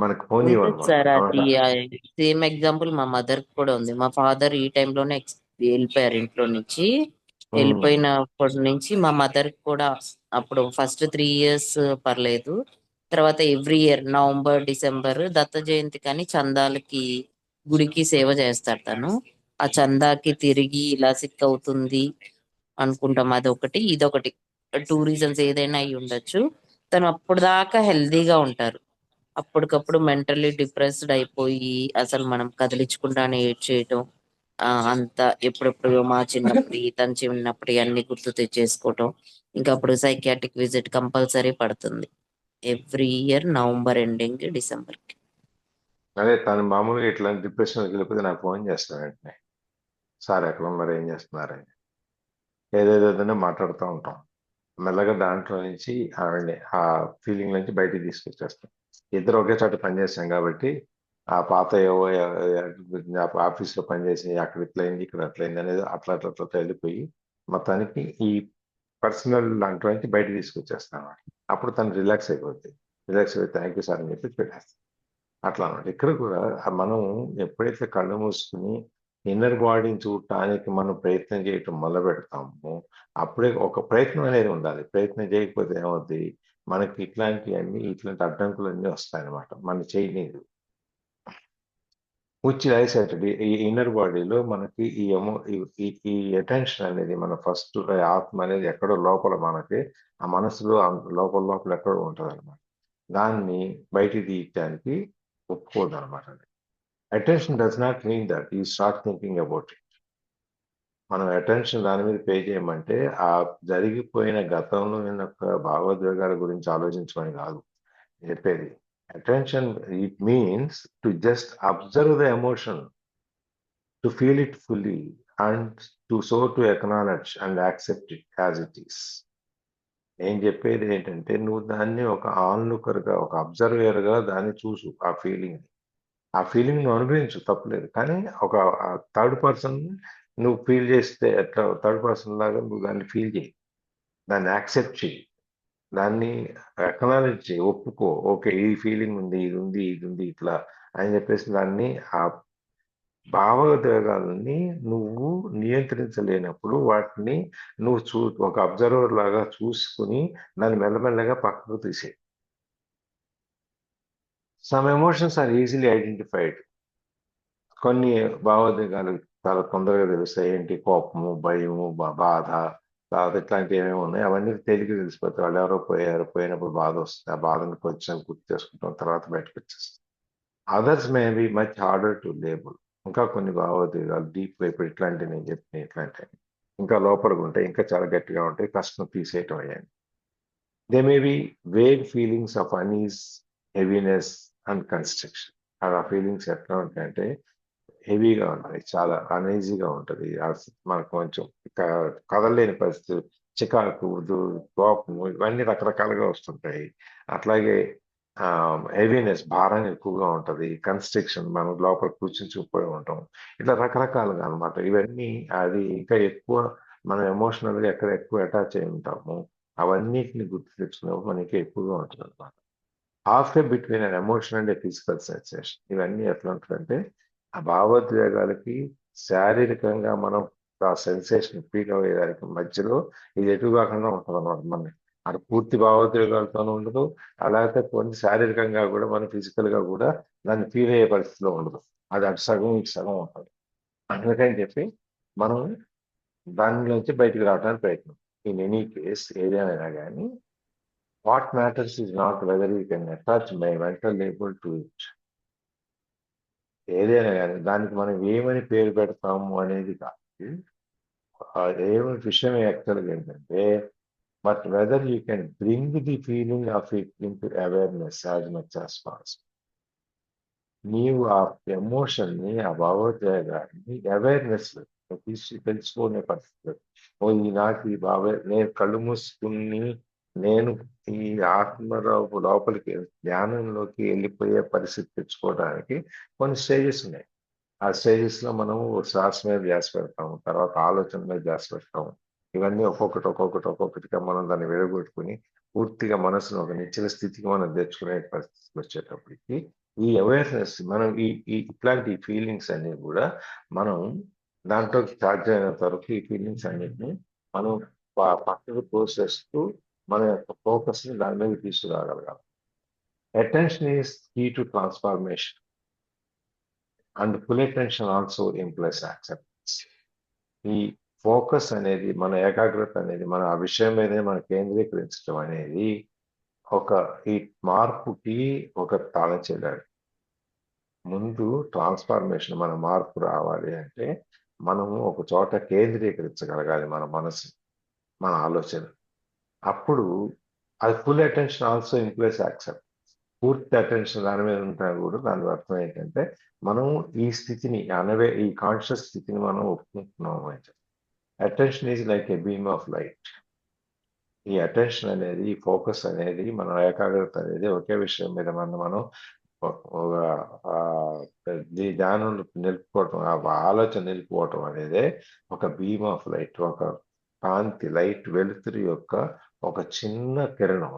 మనకు పోనీ ఉంటుంది సార్. అది సేమ్ ఎగ్జాంపుల్ మా మదర్ కూడా ఉంది. మా ఫాదర్ ఈ టైంలోనే వెళ్ళిపోయారు ఇంట్లో నుంచి. వెళ్ళిపోయినప్పటి నుంచి మా మదర్ కూడా అప్పుడు ఫస్ట్ 3 years పర్లేదు. తర్వాత every year November December Datta Jayanti కానీ చందాలకి గుడికి సేవ చేస్తాడు తను. ఆ చందాకి తిరిగి ఇలా సిక్ అవుతుంది అనుకుంటాం, అదొకటి ఇదొకటి 2 reasons ఏదైనా అయి ఉండొచ్చు. తను అప్పుడు దాకా హెల్దీగా ఉంటారు, అప్పటికప్పుడు మెంటల్లీ డిప్రెస్డ్ అయిపోయి అసలు మనం కదిలించుకుంటానే ఏడ్చేయటం, అంత ఎప్పుడెప్పుడు మా చిన్నప్పుడు తను చిన్నప్పుడు అన్ని గుర్తు తెచ్చేసుకోవటం. ఇంకా అప్పుడు సైకియాట్రిక్ విజిట్ కంపల్సరీ పడుతుంది ఎవ్రీ ఇయర్ నవంబర్ ఎండింగ్ డిసెంబర్కి. అదే తను మామూలుగా ఇట్లా డిప్రెషన్ వెళ్ళిపోతే నాకు ఫోన్ చేస్తాను వెంటనే, సార్ ఎక్కడ ఉన్నారు, ఏం చేస్తున్నారని ఏదేదో మాట్లాడుతూ ఉంటాం. మెల్లగా దాంట్లో నుంచి ఆవిడని ఆ ఫీలింగ్ నుంచి బయటికి తీసుకొచ్చేస్తాం. ఇద్దరు ఒకే చోట పనిచేస్తాం కాబట్టి ఆ పాత ఏవో ఆఫీస్లో పనిచేసి అక్కడ ఇట్లయింది ఇక్కడ అట్లయింది అనేది అట్లా వెళ్ళిపోయి మొత్తానికి ఈ పర్సనల్ దాంట్లో నుంచి బయటకు తీసుకొచ్చేస్తాం. అప్పుడు తను రిలాక్స్ అయిపోద్ది. రిలాక్స్ అయిపోయి థ్యాంక్ యూ సార్ అని చెప్పి పెట్టేస్తాం. అట్లా అన్నమాట. ఇక్కడ కూడా మనం ఎప్పుడైతే కళ్ళు మూసుకుని ఇన్నర్ బాడీని చూడటానికి మనం ప్రయత్నం చేయటం మొదలు పెడతాము, అప్పుడే ఒక ప్రయత్నం అనేది ఉండాలి. ప్రయత్నం చేయకపోతే ఏమవుద్ది, మనకి ఇట్లాంటి అడ్డంకులు అన్నీ వస్తాయన్నమాట, మన చేయలేదు. విచ్ ఐసెటెడ్ ఈ ఇన్నర్ బాడీలో మనకి ఈ అటెన్షన్ అనేది మన ఫస్ట్ ఆత్మ అనేది ఎక్కడో లోపల మనకి ఆ మనసులో లోపల లోపల ఎక్కడో ఉంటుంది అనమాట. దాన్ని బయటికి తీయటానికి ఒప్పుకోదు అనమాట. Attention does not mean that you start thinking about it. మనం అటెన్షన్ దాని మీద పే చేయమంటే ఆ జరిగిపోయిన గతంలో యొక్క భావోద్వేగాల గురించి ఆలోచించమని కాదు చెప్పేది. Attention it means to just observe the emotion, to feel it fully and to acknowledge and accept it as it is. నేను చెప్పేది ఏంటంటే నువ్వు దాన్ని ఒక ఆన్లుకర్గా, ఒక అబ్జర్వేర్గా దాన్ని చూసు. ఆ ఫీలింగ్ నువ్వు అనుభవించు, తప్పలేదు. కానీ ఒక థర్డ్ పర్సన్ నువ్వు ఫీల్ చేస్తే ఎట్లా థర్డ్ పర్సన్ లాగా నువ్వు దాన్ని ఫీల్ చేయి, దాన్ని యాక్సెప్ట్ చేయి, దాన్ని అక్నాలెడ్జ్ చేయి, ఒప్పుకో. ఓకే, ఈ ఫీలింగ్ ఉంది, ఇది ఉంది ఇట్లా అని చెప్పేసి దాన్ని ఆ భావోద్వేగాలని నువ్వు నియంత్రించలేనప్పుడు వాటిని నువ్వు ఒక అబ్జర్వర్ లాగా చూసుకుని దాన్ని మెల్లమెల్లగా పక్కకు తీసేయి. Some emotions are easily identified. కొన్ని భావోద్వేగాలు చాలా తొందరగా తెలుస్తాయి. ఏంటి? కోపము, భయము, బాధ, తర్వాత ఇట్లాంటివి ఏమేమి ఉన్నాయి అవన్నీ తేలిక తెలిసిపోతాయి. వాళ్ళు ఎవరో పోయినప్పుడు బాధ వస్తుంది. ఆ బాధను కొంచెం గుర్తు చేసుకుంటాం, తర్వాత బయటకు వచ్చేస్తాం. Others may be much harder to label. ఇంకా కొన్ని భావోద్వేగాలు డీప్ వైపు ఇట్లాంటివి నేను చెప్పిన ఇట్లాంటివి ఇంకా లోపలికి ఉంటాయి, ఇంకా చాలా గట్టిగా ఉంటాయి, కష్టం తీసేయటం అయ్యాయి. They may be vague feelings of unease, heaviness and construction. ఆ ఫీలింగ్స్ ఎట్లా ఉంటాయంటే హెవీగా ఉంటాయి, చాలా అనీజీగా ఉంటుంది. మనకు కొంచెం కదలలేని పరిస్థితి, చికాకు, కోపము, ఇవన్నీ రకరకాలుగా వస్తుంటాయి. అట్లాగే హెవీనెస్, భారం ఎక్కువగా ఉంటుంది. కన్స్ట్రక్షన్, మనం లోపల కూర్చుని చూపోయి ఉంటాం. ఇట్లా రకరకాలుగా అనమాట. ఇవన్నీ అది ఇంకా ఎక్కువ మనం ఎమోషనల్గా ఎక్కడ ఎక్కువ అటాచ్ అయి ఉంటాము అవన్నిటిని గుర్తు తెచ్చుకున్నప్పుడు మనకి ఎక్కువగా ఉంటుంది అనమాట. Half way between an emotion and physical sensation. ఇవన్నీ ఎట్లా ఉంటుందంటే ఆ భావోద్వేగాలకి శారీరకంగా మనం ఆ సెన్సేషన్ ఫీల్ అయ్యేదానికి మధ్యలో ఇది ఎటు కాకుండా ఉంటుంది అనమాట. మన అది పూర్తి భావోద్వేగాలతోనూ ఉండదు, అలాగే కొన్ని శారీరకంగా కూడా మనం ఫిజికల్గా కూడా దాన్ని ఫీల్ అయ్యే పరిస్థితిలో ఉండదు. అది అటు సగం ఇటు సగం ఉంటుంది. అందుకని చెప్పి మనం దానిలోంచి బయటికి రావడానికి ప్రయత్నం. ఇన్ ఎనీ కేస్ ఏదైనా కానీ what matters is not whether you can attach my mental label to it. ఏదైనా కానీ దానికి మనం ఏమని పేరు పెడతాము అనేది కాదు. ఏమని విషయం యాక్చువల్గా ఏంటంటే but whether you can bring the feeling of it in to awareness as much as possible. నీవు ఆ ఎమోషన్ని, ఆ భావోద్వేగాన్ని అవేర్నెస్ తెలుసుకునే పరిస్థితి. నాకు ఈ నేను కళ్ళు మూసుకుని నేను ఈ ఆత్మరావు లోపలికి ధ్యానంలోకి వెళ్ళిపోయే పరిస్థితి తెచ్చుకోవడానికి కొన్ని స్టేజెస్ ఉన్నాయి. ఆ స్టేజెస్ లో మనం శ్వాస మీద ధ్యాస పెడతాము, తర్వాత ఆలోచన మీద ధ్యాస పెడతాము. ఇవన్నీ ఒక్కొక్కటిగా మనం దాన్ని విడగొట్టుకుని పూర్తిగా మనసును ఒక నిశ్చల స్థితికి మనం తెచ్చుకునే పరిస్థితికి వచ్చేటప్పటికి ఈ అవేర్నెస్ మనం ఇట్లాంటి ఫీలింగ్స్ అన్ని కూడా మనం దాంట్లో ఛార్జ్ అయినంత వరకు ఈ ఫీలింగ్స్ అన్నిటిని మనం పక్కకు తోసేస్తూ మన యొక్క ఫోకస్ ని దాని మీద తీసుకురాగలగాలి. Attention is key to transformation and full attention also implies acceptance. ఈ ఫోకస్ అనేది, మన ఏకాగ్రత అనేది, మన ఆ విషయం మీదే మనం కేంద్రీకరించడం అనేది ఈ మార్పుకి ఒక తాళం చెల్లాడు. ముందు ట్రాన్స్ఫార్మేషన్, మన మార్పు రావాలి అంటే మనము ఒక చోట కేంద్రీకరించగలగాలి మన మనసు, మన ఆలోచన. అప్పుడు అది full attention also implies accept. పూర్తి అటెన్షన్ దాని మీద ఉంటా కూడా దాని అర్థం ఏంటంటే మనం ఈ స్థితిని ఈ కాన్షియస్ స్థితిని మనం ఒప్పుకుంటున్నాము అంటే. Attention is like a beam of light. ఈ అటెన్షన్ అనేది, ఈ ఫోకస్ అనేది, మన ఏకాగ్రత అనేది ఒకే విషయం మీద మనం ధ్యానం నిలుపుకోవటం, ఆ ఆలోచన నిలుపుకోవటం అనేది ఒక బీమ్ ఆఫ్ లైట్, ఒక కాంతి, లైట్, వెలుతురు యొక్క ఒక చిన్న కిరణం.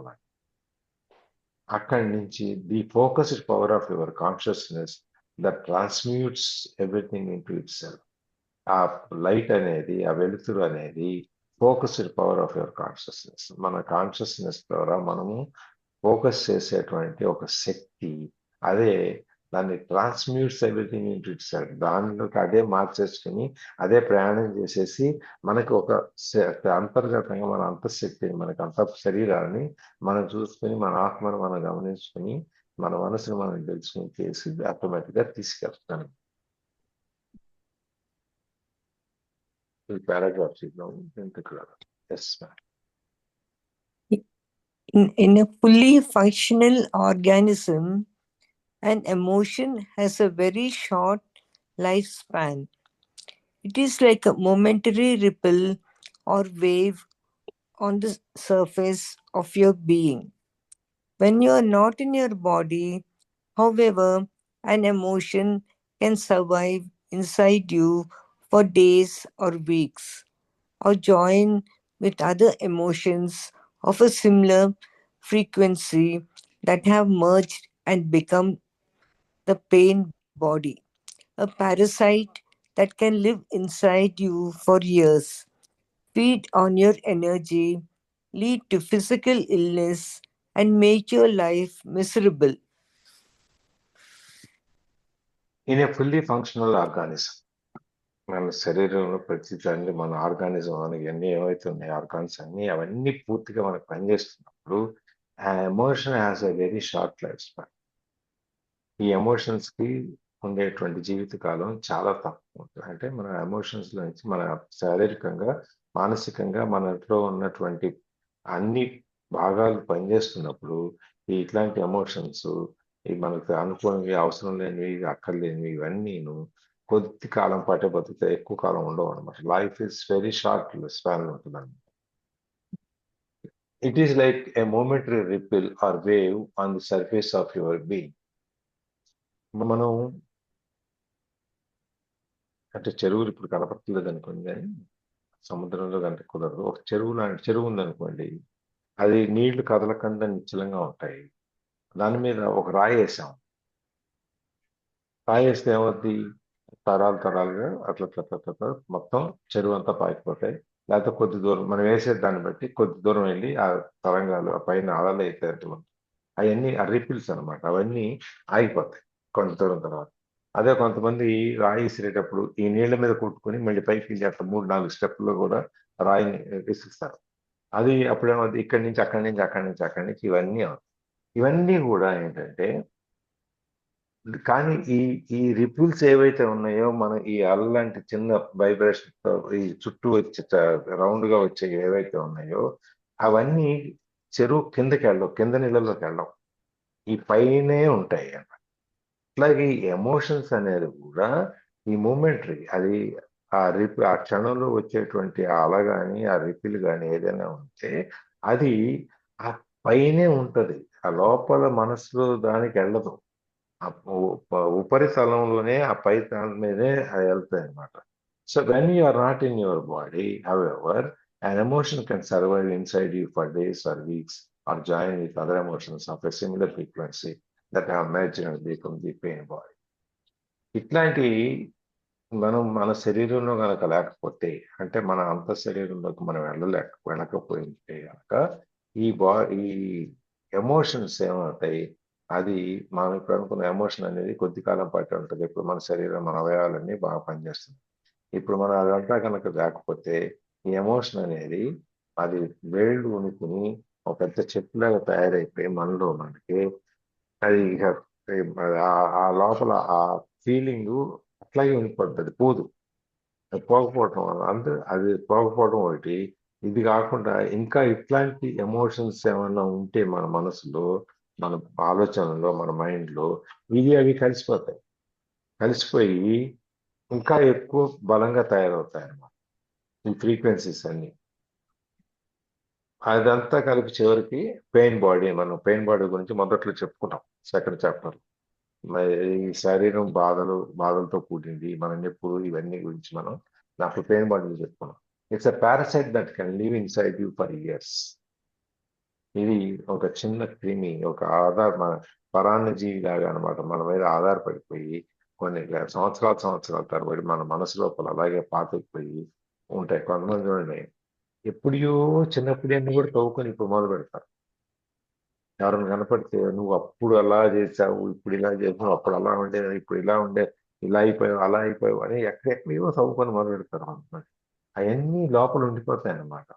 అక్కడి నుంచి the focused power of your consciousness that transmutes everything into itself. ఆ లైట్ అనేది, ఆ వెలుతురు అనేది focused power of your consciousness. మన కాన్షియస్నెస్ ద్వారా మనము ఫోకస్ చేసేటువంటి ఒక శక్తి, అదే దాన్ని transmutes everything into itself. దానిలోకి అదే మార్చేసుకుని అదే ప్రయాణం చేసేసి మనకి ఒక అంతర్గతంగా మన అంతఃశక్తిని, మనకి అంత శరీరాన్ని మనం చూసుకుని, మన ఆత్మను మనం గమనించుకుని, మన మనసును మనం తెలుసుకుని చేసి ఆటోమేటిక్ గా తీసుకెళ్తాను. ఈ paragraph yes ma'am. In a fully functional organism, an emotion has a very short lifespan. It is like a momentary ripple or wave on the surface of your being. When you are not in your body, however, an emotion can survive inside you for days or weeks, or join with other emotions of a similar frequency that have merged and become the pain body, a parasite that can live inside you for years, feed on your energy, lead to physical illness, and make your life miserable. In a fully functional organism, మన శరీరంలో ప్రతి దాన్ని మన organism మనకి అన్ని ఏవైతే ఉన్నాయో organs అన్ని అవన్నీ పూర్తిగా మనకు పనిచేస్తున్నప్పుడు ఆ emotion has a very short life span. ఈ ఎమోషన్స్ కి ఉండేటువంటి జీవితకాలం చాలా తక్కువ ఉంటుంది. అంటే మన ఎమోషన్స్ నుంచి మన శారీరకంగా, మానసికంగా మనలో ఉన్నటువంటి అన్ని భాగాలు పనిచేస్తున్నప్పుడు ఇట్లాంటి ఎమోషన్స్, మనకు అనుకోనివి, అవసరం లేనివి, అక్కర్లేనివి ఇవన్నీను కొద్ది కాలం పాటే బతికితే ఎక్కువ కాలం ఉండవు అనమాట. Life is very short span ఉంటుంది అనమాట. It is like a momentary ripple or wave on the surface of your being. మనం అంటే చెరువులు ఇప్పుడు కనపడలేదు అనుకోండి, కానీ సముద్రంలో కంటే కుదరదు. ఒక చెరువు లాంటి చెరువు ఉందనుకోండి, అది నీళ్లు కదలకుండా నిశ్చలంగా ఉంటాయి. దాని మీద ఒక రాయి వేసాం, రాయి వేస్తే ఏమవుద్ది, తరాలుగా అట్లా మొత్తం చెరువు అంతా పాకిపోతాయి. లేకపోతే కొద్ది దూరం మనం వేసే దాన్ని బట్టి కొద్ది దూరం వెళ్ళి ఆ తరంగాలు ఆ పైన అలలు అయితే అవన్నీ ఆ రిపిల్స్ అనమాట, అవన్నీ ఆగిపోతాయి కొంత దూరం తర్వాత. అదే కొంతమంది రాయి విసిరేటప్పుడు ఈ నీళ్ల మీద కొట్టుకుని మళ్ళీ పైకి వెళ్ళి అట్లా 3-4 స్టెప్లో కూడా రాయిని విసిస్తారు. అది అప్పుడేమవుతుంది, ఇక్కడి నుంచి అక్కడి నుంచి ఇవన్నీ కూడా ఏంటంటే, కానీ ఈ రిపుల్స్ ఏవైతే ఉన్నాయో మనం ఈ అల్లాంటి చిన్న వైబ్రేషన్ తో ఈ చుట్టూ వచ్చే రౌండ్ గా వచ్చే ఏవైతే ఉన్నాయో అవన్నీ చెరువు కిందకి వెళ్ళవు, కింద నీళ్ళలోకి వెళ్ళవు, ఈ పైనే ఉంటాయి అన్నమాట. అట్లాగే ఈ ఎమోషన్స్ అనేది కూడా ఈ మూమెంటరీ, అది ఆ క్షణంలో వచ్చేటువంటి ఆ అల కానీ ఆ రిపిల్ కానీ ఏదైనా ఉంటే అది ఆ పైనే ఉంటది, ఆ లోపల మనసులో దానికి వెళ్ళదు. ఉపరితలంలోనే ఆ పై దాని మీదే అది వెళ్తాయి అనమాట. So when you are not in your body, however an emotion can survive inside you for days or weeks or join with other emotions of a similar frequency that have merged and become the pain body. ఇట్లాంటి మనం మన శరీరంలో కనుక లేకపోతే, అంటే మన అంత శరీరంలోకి మనం వెళ్ళకపోయింటే కనుక ఈ ఎమోషన్స్ ఏమవుతాయి, అది మనం ఇప్పుడు అనుకున్న ఎమోషన్ అనేది కొద్ది కాలం పాటు ఉంటుంది. ఇప్పుడు మన శరీరం, మన అవయవాలన్నీ బాగా పనిచేస్తుంది. ఇప్పుడు మనం అదంతా కనుక లేకపోతే ఈ ఎమోషన్ అనేది అది వేళ్ళు ఉనుకుని ఒక పెద్ద చెట్టులాగా తయారైపోయి మనకి అది ఆ లోపల ఆ ఫీలింగ్ అట్లాగే ఉండిపోతుంది, అది పోదు. అది పోకపోవటం అది పోకపోవడం ఒకటి. ఇది కాకుండా ఇంకా ఇట్లాంటి ఎమోషన్స్ ఏమన్నా ఉంటే మన మనసులో, మన ఆలోచనలో, మన మైండ్లో అవి కలిసిపోయి ఇంకా ఎక్కువ బలంగా తయారవుతాయి అన్నమాట ఈ ఫ్రీక్వెన్సీస్ అన్ని. అదంతా కలిపి చివరికి పెయిన్ బాడీ, మనం పెయిన్ బాడీ గురించి మొదట్లో చెప్పుకుంటాం సెకండ్ చాప్టర్. ఈ శరీరం బాధలతో కూడింది, మన నొప్పులు ఇవన్నీ గురించి మనం నాకు పెయిన్ బాడీలో చెప్పుకున్నాం. It's a parasite that can live inside you for years. ఇది ఒక చిన్న క్రిమి, ఒక పరాన్న జీవి లాగా అనమాట, మన మీద ఆధారపడిపోయి కొన్ని సంవత్సరాల తరబడి మన మనసు లోపల అలాగే పాతుకుపోయి ఉంటాయి. కొంతమంది చూడండి, ఎప్పుడో చిన్నప్పుడు అన్ని కూడా తవ్వుకొని ఇప్పుడు మొదలు పెడతారు. ఎవరైనా కనపడితే నువ్వు అప్పుడు అలా చేసావు, ఇప్పుడు ఇలా చేసావు, అప్పుడు అలా ఉండే, ఇప్పుడు ఇలా ఉండే, ఇలా అయిపోయావు, అలా అయిపోయావు అని ఎక్కడెక్కడో చదువుకొని మొదలు పెడతారు అన్నమాట. అవన్నీ లోపల ఉండిపోతాయి అన్నమాట.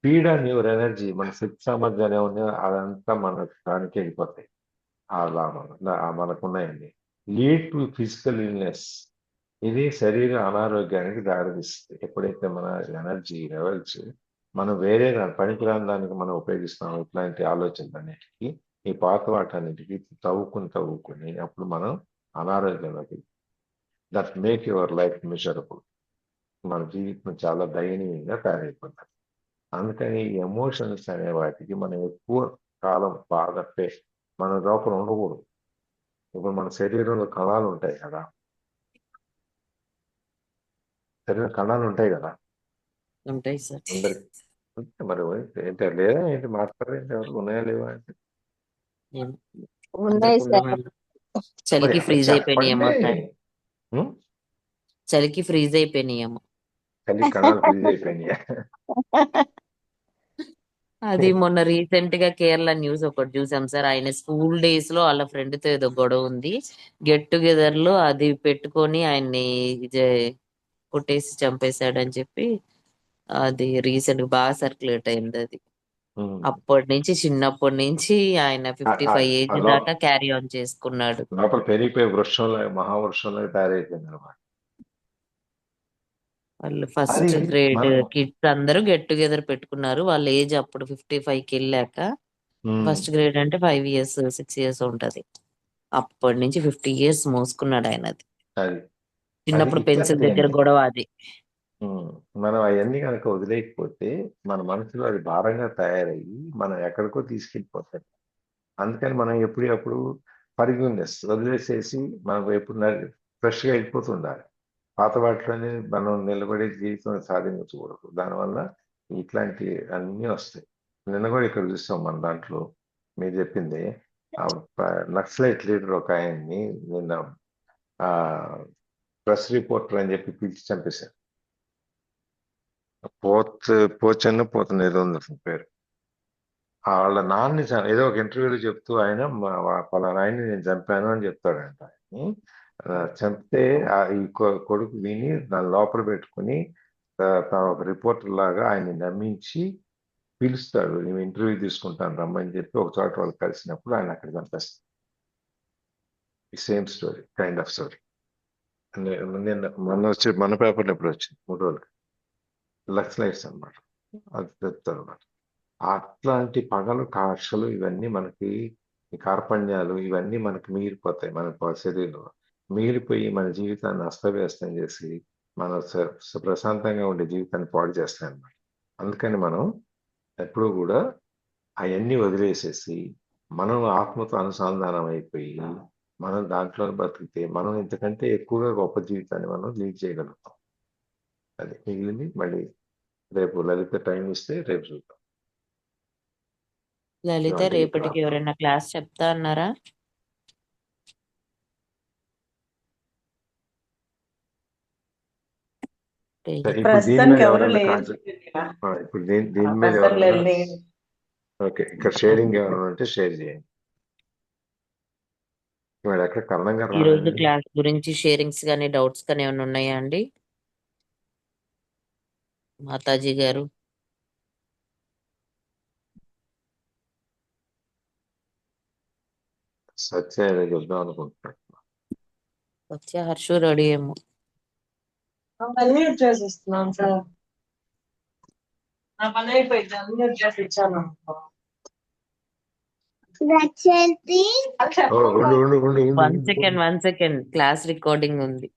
ఫీడ్ ఆన్ యువర్ ఎనర్జీ, మన శక్తి సామర్థ్యాలు ఏమన్నా అదంతా మన దానికి వెళ్ళిపోతాయి. అలా మనకున్నాయండి. లీడ్ టు ఫిజికల్ ఇల్నెస్, ఇది శరీర అనారోగ్యానికి దారితీస్తుంది. ఎప్పుడైతే మన ఎనర్జీ లెవెల్స్ మనం వేరే పనికిరాని దానికి మనం ఉపయోగిస్తాం, ఇట్లాంటి ఆలోచనలన్నిటికీ, ఈ పాత వాటన్నిటికీ తవ్వుకుని అప్పుడు మనం అనారోగ్యంలోకి, that make your life miserable, మన జీవితం చాలా దయనీయంగా తయారైపోతుంది. అందుకని ఈ ఎమోషన్స్ అనే వాటికి మనం ఎక్కువ కాలం బాధపే మన లోపల ఉండకూడదు. ఇప్పుడు మన శరీరంలో కణాలు ఉంటాయి కదా, శరీర కణాలు ఉంటాయి కదా ఉంటాయి సార్. అందరికి. మరి ఏంటి లేదా ఏంటి మాట్లాడేంటి, ఎవరికి ఉన్నాయా లేవా అంటే ఉన్నాయి అందరికి సార్. ఉండమని. చలికి మరి ఫ్రీజ్ అయిపోయినాయేమో చెప్పండి. సార్. చలికి ఫ్రీజ్ అయిపోయినాయేమో. చలి కణాలు ఫ్రీజ్ అయిపోయినాయి. అది మొన్న రీసెంట్ గా కేరళ న్యూస్ ఒకటి చూసాం సార్. ఆయన స్కూల్ డేస్ లో వాళ్ళ ఫ్రెండ్ తో ఏదో గొడవ ఉంది, గెట్ టుగెదర్ లో అది పెట్టుకొని ఆయన్ని కొట్టేసి చంపేశాడని చెప్పి అది రీసెంట్ గా బాగా సర్క్యులేట్ అయింది అది. అప్పటి నుంచి చిన్నప్పటి నుంచి ఆయన 55 ఏజ్ దాకా క్యారీ ఆన్ చేసుకున్నాడు. లోపల పెరిగిపోయి వృక్షంలో మహావృక్షంలో తయారైపోయింది అనమాట. వాళ్ళు ఫస్ట్ అది గ్రేడ్ మనం కిడ్స్ అందరూ గెట్ టుగెదర్ పెట్టుకున్నారు. వాళ్ళ ఏజ్ అప్పుడు 55కి వెళ్ళాక. ఫస్ట్ గ్రేడ్ అంటే 5 ఇయర్స్ 6 ఇయర్స్ ఉంటది. అప్పటి నుంచి 50 ఇయర్స్ మోసుకున్నాడు ఆయన అది. అది చిన్నప్పుడు పెన్సిల్ ఇట్లాంటి దగ్గర గొడవ అది. మనం అవన్నీ కనుక వదిలేకపోతే మన మనసులో అది భారంగా తయారయ్యి మనం ఎక్కడికో తీసుకెళ్ళిపోతాం. అందుకని మనం ఎప్పుడప్పుడు ఫర్గివ్నెస్ వదిలేసేసి మనం ఎప్పుడు ఫ్రెష్గా వెళ్ళిపోతుండాలి. పాత వాటిలోనే మనం నిలబడి జీవితం సాధించకూడదు. దానివల్ల ఇట్లాంటి అన్నీ వస్తాయి. నిన్న కూడా ఇక్కడ చూస్తాం మన దాంట్లో మీరు చెప్పింది, నక్సలైట్ లీడర్ ఒక ఆయన్ని నిన్న ప్రెస్ రిపోర్టర్ అని చెప్పి పిలిచి చంపేశారు. పోచన్న పోతన ఏదో ఉంది అతని పేరు. వాళ్ళ నాన్నని ఏదో ఒక ఇంటర్వ్యూలో చెప్తూ ఆయన పలానా ఆయన్ని నేను చంపాను అని చెప్తాడంట. ఆయన్ని చంపితే ఈ కొడుకు విని దాని లోపల పెట్టుకుని తన ఒక రిపోర్టర్ లాగా ఆయన్ని నమ్మించి పిలుస్తాడు, నేను ఇంటర్వ్యూ తీసుకుంటాను రమ్మని చెప్పి ఒక చోట వాళ్ళు కలిసినప్పుడు ఆయన అక్కడ చంపేస్తాడు. Same story, kind of story. నిన్న మన పేపర్లో ఎప్పుడు వచ్చింది 3 రోజులకి, లైట్స్ అనమాట. అది చెప్తారు అనమాట. అట్లాంటి పగలు కాక్షలు ఇవన్నీ మనకి, ఈ కార్పణ్యాలు ఇవన్నీ మనకి మిగిలిపోతాయి. మన శరీరంలో మిగిలిపోయి మన జీవితాన్ని అస్తవ్యస్తం చేసి మన ప్రశాంతంగా ఉండే జీవితాన్ని పాడు చేస్తాయి అన్నమాట. అందుకని మనం ఎప్పుడూ కూడా అవన్నీ వదిలేసేసి మనం ఆత్మతో అనుసంధానం అయిపోయి మనం దాంట్లో బతికితే మనం ఇంతకంటే ఎక్కువగా గొప్ప జీవితాన్ని మనం లీడ్ చేయగలుగుతాం. అది మిగిలింది మళ్ళీ రేపు లలిత టైం ఇస్తే రేపు చూద్దాం. లలిత రేపటికి ఎవరైనా క్లాస్ చెప్తా అన్నారా? ఇప్పుడు దీని మీద ఓకే, ఇక్కడ షేరింగ్ ఏమైనా ఉంటే షేర్ చేయండి. ఎక్కడ కరణం గారు ఈ రోజు క్లాస్ గురించి షేరింగ్స్ కానీ డౌట్స్ కానీ ఏమైనా ఉన్నాయా అండి? మాతాజీ గారు సత్య చెప్దాం అనుకుంటున్నాను. సత్య హర్షు రెడీ ఏమో. అన్మ్యూట్ చేసిస్తున్నాను సార్. నా పని అయిపోయింది, అన్మ్యూట్ చేసి ఇచ్చాను. వన్ సెకండ్ క్లాస్ రికార్డింగ్ ఉంది.